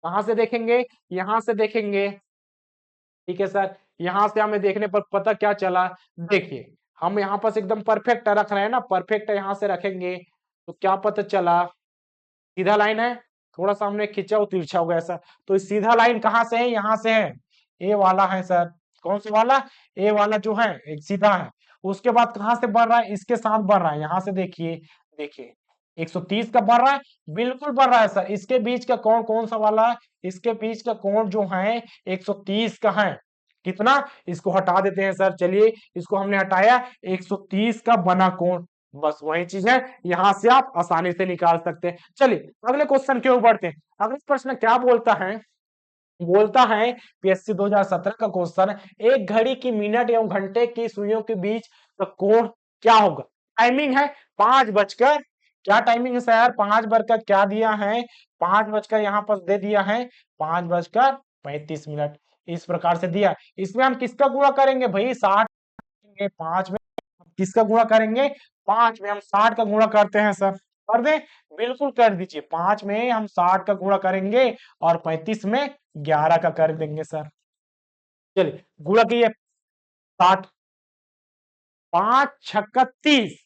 कहां से देखेंगे, यहां से देखेंगे, ठीक है सर। यहां से हमें देखने पर पता क्या चला, देखिए हम यहाँ पास एकदम परफेक्ट रख रहे हैं ना, परफेक्ट यहां से रखेंगे, तो क्या पता चला, सीधा लाइन है, थोड़ा सा हमने खींचा वो तिरछा हो गया सर। तो सीधा लाइन कहां से है, यहां से है, ए वाला है सर। कौन सा वाला, ए वाला जो है एक सीधा है। उसके बाद कहां से बढ़ रहा है, इसके साथ बढ़ रहा है, यहां से देखिए, देखिए 130 का बढ़ रहा है, बिल्कुल बढ़ रहा है सर। इसके बीच का कोण कौन सा वाला है, इसके बीच का कोण जो है 130 का है। कितना, इसको हटा देते हैं सर, चलिए इसको हमने हटाया, 130 का बना कोण, बस वही चीज है, यहां से आप आसानी से निकाल सकते हैं। चलिए अगले क्वेश्चन की ओर बढ़ते हैं। अगले प्रश्न क्या बोलता है, बोलता है पीएससी 2017 का क्वेश्चन, एक घड़ी की मिनट एवं घंटे की सुइयों के बीच का कोण क्या होगा। टाइमिंग है 5 बजकर, क्या टाइमिंग है सर, 5 बजकर क्या दिया है, 5 बजकर यहाँ पर दे दिया है 5:35, इस प्रकार से दिया। इसमें हम किसका गुणा करेंगे भाई, 60, 5 में किसका गुणा करेंगे, 5 में हम 60 का गुणा करते हैं सर, कर दे, बिल्कुल कर दीजिए, 5 में हम 60 का गुणा करेंगे और 35 में 11 का कर देंगे सर। चलिए गुणा कीजिए, 60, 5×6 = 30,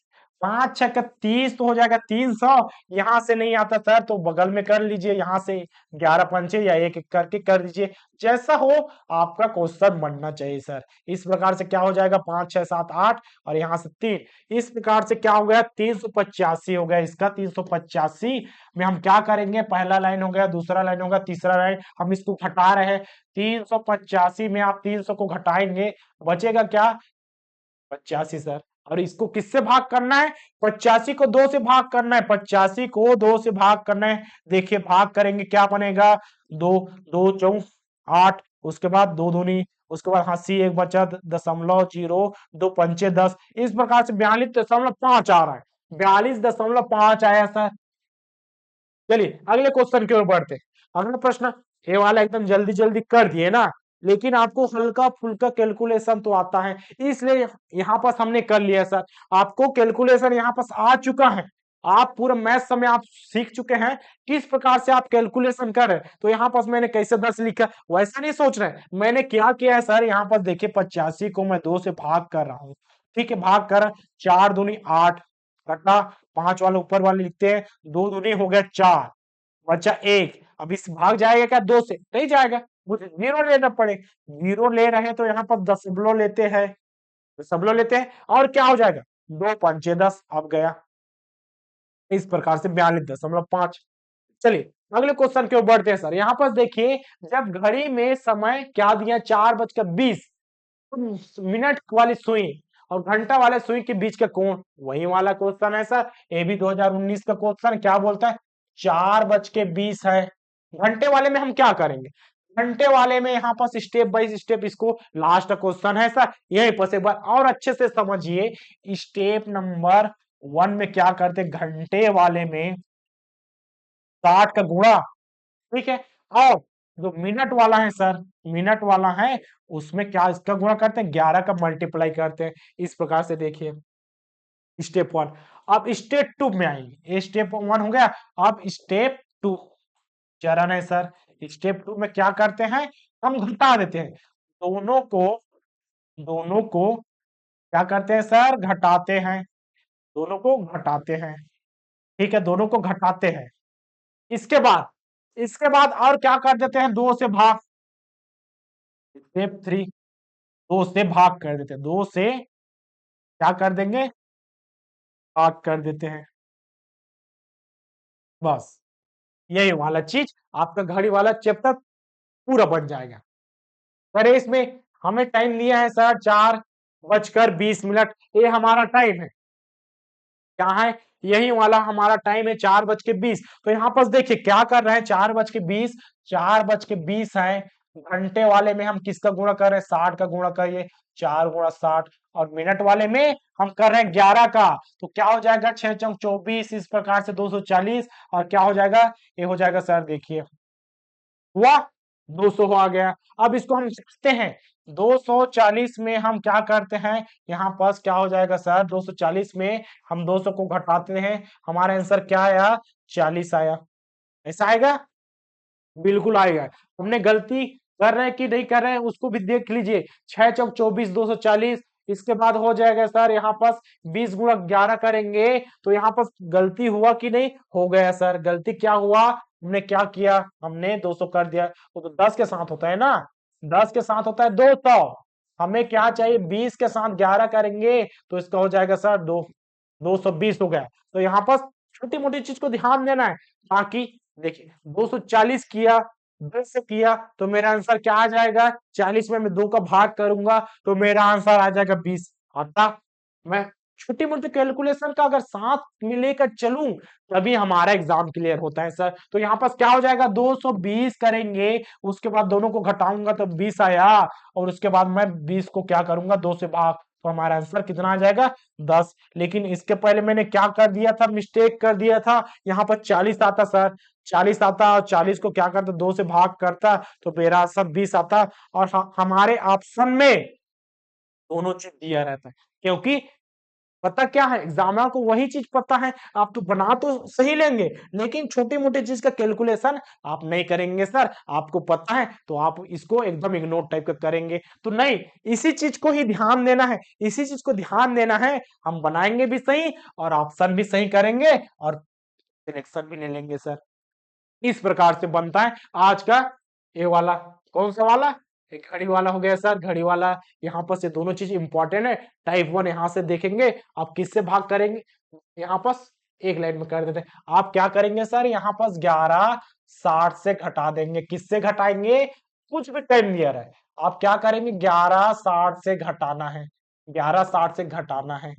5×6 = 30, तो हो जाएगा 300। यहां से नहीं आता सर तो बगल में कर लीजिए, यहां से 11×5 या एक एक करके कर दीजिए, जैसा हो आपका क्वेश्चन बनना चाहिए सर। इस प्रकार से क्या हो जाएगा, 5 6 7 8 और यहाँ से 3, इस प्रकार से क्या हो गया, 385 हो गया इसका। 385 में हम क्या करेंगे, पहला लाइन हो गया, दूसरा लाइन होगा, तीसरा लाइन, हम इसको घटा रहे हैं। 385 में आप 300 को घटाएंगे, बचेगा क्या, 85 सर। और इसको किससे भाग करना है, 85 को 2 से भाग करना है, 85 को 2 से भाग करना है। देखिए भाग करेंगे क्या बनेगा, 2 2 4 8, उसके बाद 2 दूनी, उसके बाद हंसी एक बचा, 0.0, 2×5 = 10, इस प्रकार से 42.5 आ रहा है, 42.5 आया सर। चलिए अगले क्वेश्चन की ओर बढ़ते हैं। अगला प्रश्न, ये वाला एकदम जल्दी जल्दी कर दिए ना, लेकिन आपको हल्का फुल्का कैलकुलेशन तो आता है, इसलिए यहाँ पास हमने कर लिया सर। आपको कैलकुलेशन यहाँ पास आ चुका है, आप पूरा मैथ समय आप सीख चुके हैं, किस प्रकार से आप कैलकुलेशन कर रहे हैं। तो यहाँ पास मैंने कैसे 10 लिखा, वैसा नहीं सोच रहे, मैंने क्या किया है सर, यहाँ पास देखिए 85 को मैं 2 से भाग कर रहा हूँ, ठीक है, भाग कर, 4 दूनी 8, घटा 5 वाले ऊपर वाले लिखते हैं, 2 दूनी हो गया 4, बचा 1, अब इस भाग जाएगा क्या, 2 से नहीं जाएगा, मुझे 0 लेना पड़े, 0 ले रहे हैं तो यहाँ पर दशमलव लेते हैं, दशमलव लेते हैं, और क्या हो जाएगा, 2×5 = 10, अब गया, इस प्रकार से 42.5। चलिए अगले क्वेश्चन की ओर बढ़ते हैं सर। यहाँ पर देखिए, जब घड़ी में समय क्या दिया, 4:20 मिनट वाली सुई, और घंटा वाले सुई के बीच का कोण वही वाला क्वेश्चन है सर, ये भी 2019 का क्वेश्चन क्या बोलता है 4:20 है। घंटे वाले में हम क्या करेंगे, घंटे वाले में यहाँ पर स्टेप बाय स्टेप इसको लास्ट क्वेश्चन है सर, यही पर से और अच्छे से समझिए। स्टेप नंबर 1 में क्या करते, घंटे वाले में 60 का गुणा, ठीक है, और जो मिनट वाला है सर, मिनट वाला है उसमें क्या इसका गुणा करते हैं, 11 का मल्टीप्लाई करते हैं। इस प्रकार से देखिए स्टेप 1। अब स्टेप 2 में आएंगे, ये स्टेप 1 हो गया। अब स्टेप 2 चरण है सर, स्टेप 2 में क्या करते हैं, हम घटा देते हैं दोनों को क्या करते हैं सर, घटाते हैं, दोनों को घटाते हैं, ठीक है, दोनों को घटाते हैं। इसके बाद और क्या कर देते हैं, 2 से भाग, स्टेप 3 2 से भाग कर देते हैं, 2 से क्या कर देंगे, भाग कर देते हैं, बस यही वाला चीज आपका घड़ी वाला चैप्टर पूरा बन जाएगा। पर इसमें हमें टाइम लिया है सर 4:20, ये हमारा टाइम है, क्या है, यही वाला हमारा टाइम है 4:20। तो यहाँ पर देखिए क्या कर रहे हैं, 4:20 है। घंटे वाले में हम किसका गुणा कर रहे हैं, 60 का गुणा करिए, 4 × 60। और मिनट वाले में हम कर रहे हैं 11 का, तो क्या हो जाएगा, 6×4 = 24, इस प्रकार से 240। और क्या हो जाएगा, ये हो जाएगा सर, देखिए हुआ 200 आ गया। अब इसको हम लिखते हैं 240 में हम क्या करते हैं, यहाँ पास क्या हो जाएगा सर, 240 में हम 200 को घटाते हैं, हमारा आंसर क्या आया, 40 आया। ऐसा आएगा, बिल्कुल आएगा। हमने गलती कर रहे हैं कि नहीं कर रहे हैं उसको भी देख लीजिए, 6×4 = 24, 240। इसके बाद हो जाएगा सर, यहाँ पास 20 × 11 करेंगे, तो यहाँ पास गलती हुआ कि नहीं, हो गया सर। गलती क्या हुआ, हमने क्या किया, हमने 200 कर दिया, वो तो 10 के साथ होता है ना, 10 के साथ होता है 200, हमें क्या चाहिए, 20 के साथ 11 करेंगे, तो इसका हो जाएगा सर 220 हो गया। तो यहाँ पर छोटी मोटी चीज को ध्यान देना है, ताकि देखिए 240 किया, 10 से किया, तो मेरा आंसर क्या आ जाएगा, 40 में मैं 2 का भाग करूंगा तो मेरा आंसर आ जाएगा 20। अतः मैं छोटी मोटी कैलकुलेशन का अगर साथ में लेकर चलूं तभी हमारा एग्जाम क्लियर होता है सर। तो यहाँ पर क्या हो जाएगा, 220 करेंगे, उसके बाद दोनों को घटाऊंगा तो 20 आया, और उसके बाद मैं 20 को क्या करूंगा, 2 से भाग, तो हमारा आंसर कितना आ जाएगा, 10। लेकिन इसके पहले मैंने क्या कर दिया था, मिस्टेक कर दिया था, यहाँ पर 40 आता सर, 40 आता, और 40 को क्या करता, 2 से भाग करता, तो मेरा आंसर 20 आता। और हमारे ऑप्शन में दोनों चीज दिया रहता है, क्योंकि पता क्या है, एग्जामिनर को वही चीज पता है, आप तो बना तो सही लेंगे लेकिन छोटी मोटी चीज का कैलकुलेशन आप नहीं करेंगे सर, आपको पता है तो आप इसको एकदम इग्नोर टाइप का करेंगे, तो नहीं, इसी चीज को ही ध्यान देना है, इसी चीज को ध्यान देना है, हम बनाएंगे भी सही और ऑप्शन भी सही करेंगे और सिलेक्शन भी ले लेंगे सर। इस प्रकार से बनता है आज का ये वाला, कौन सा वाला, एक घड़ी वाला हो गया सर, घड़ी वाला। यहाँ पर से दोनों चीज इंपॉर्टेंट है, टाइप 1 यहाँ से देखेंगे, आप किससे भाग करेंगे, यहाँ पर एक लाइन में कर देते हैं, आप क्या करेंगे सर, यहाँ पर 11:60 से घटा देंगे, किससे घटाएंगे, कुछ भी टाइम दिया रहा है, आप क्या करेंगे, 11:60 से घटाना है, 11:60 से घटाना है,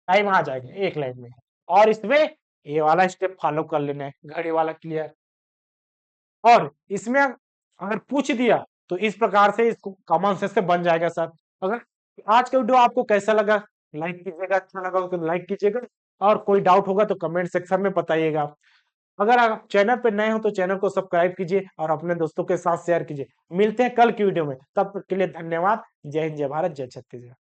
टाइम आ जाएगा एक लाइन में। और इसमें ये वाला स्टेप फॉलो कर लेना है, घड़ी वाला क्लियर। और इसमें अगर पूछ दिया तो इस प्रकार से इसको कॉमन सेंस से बन जाएगा सर। अगर आज का वीडियो आपको कैसा लगा, लाइक कीजिएगा, अच्छा लगा हो तो लाइक कीजिएगा, और कोई डाउट होगा तो कमेंट सेक्शन में बताइएगा। अगर आप चैनल पे नए हो तो चैनल को सब्सक्राइब कीजिए और अपने दोस्तों के साथ शेयर कीजिए। मिलते हैं कल की वीडियो में, तब तक के लिए धन्यवाद। जय हिंद, जय भारत, जय छत्तीसगढ़।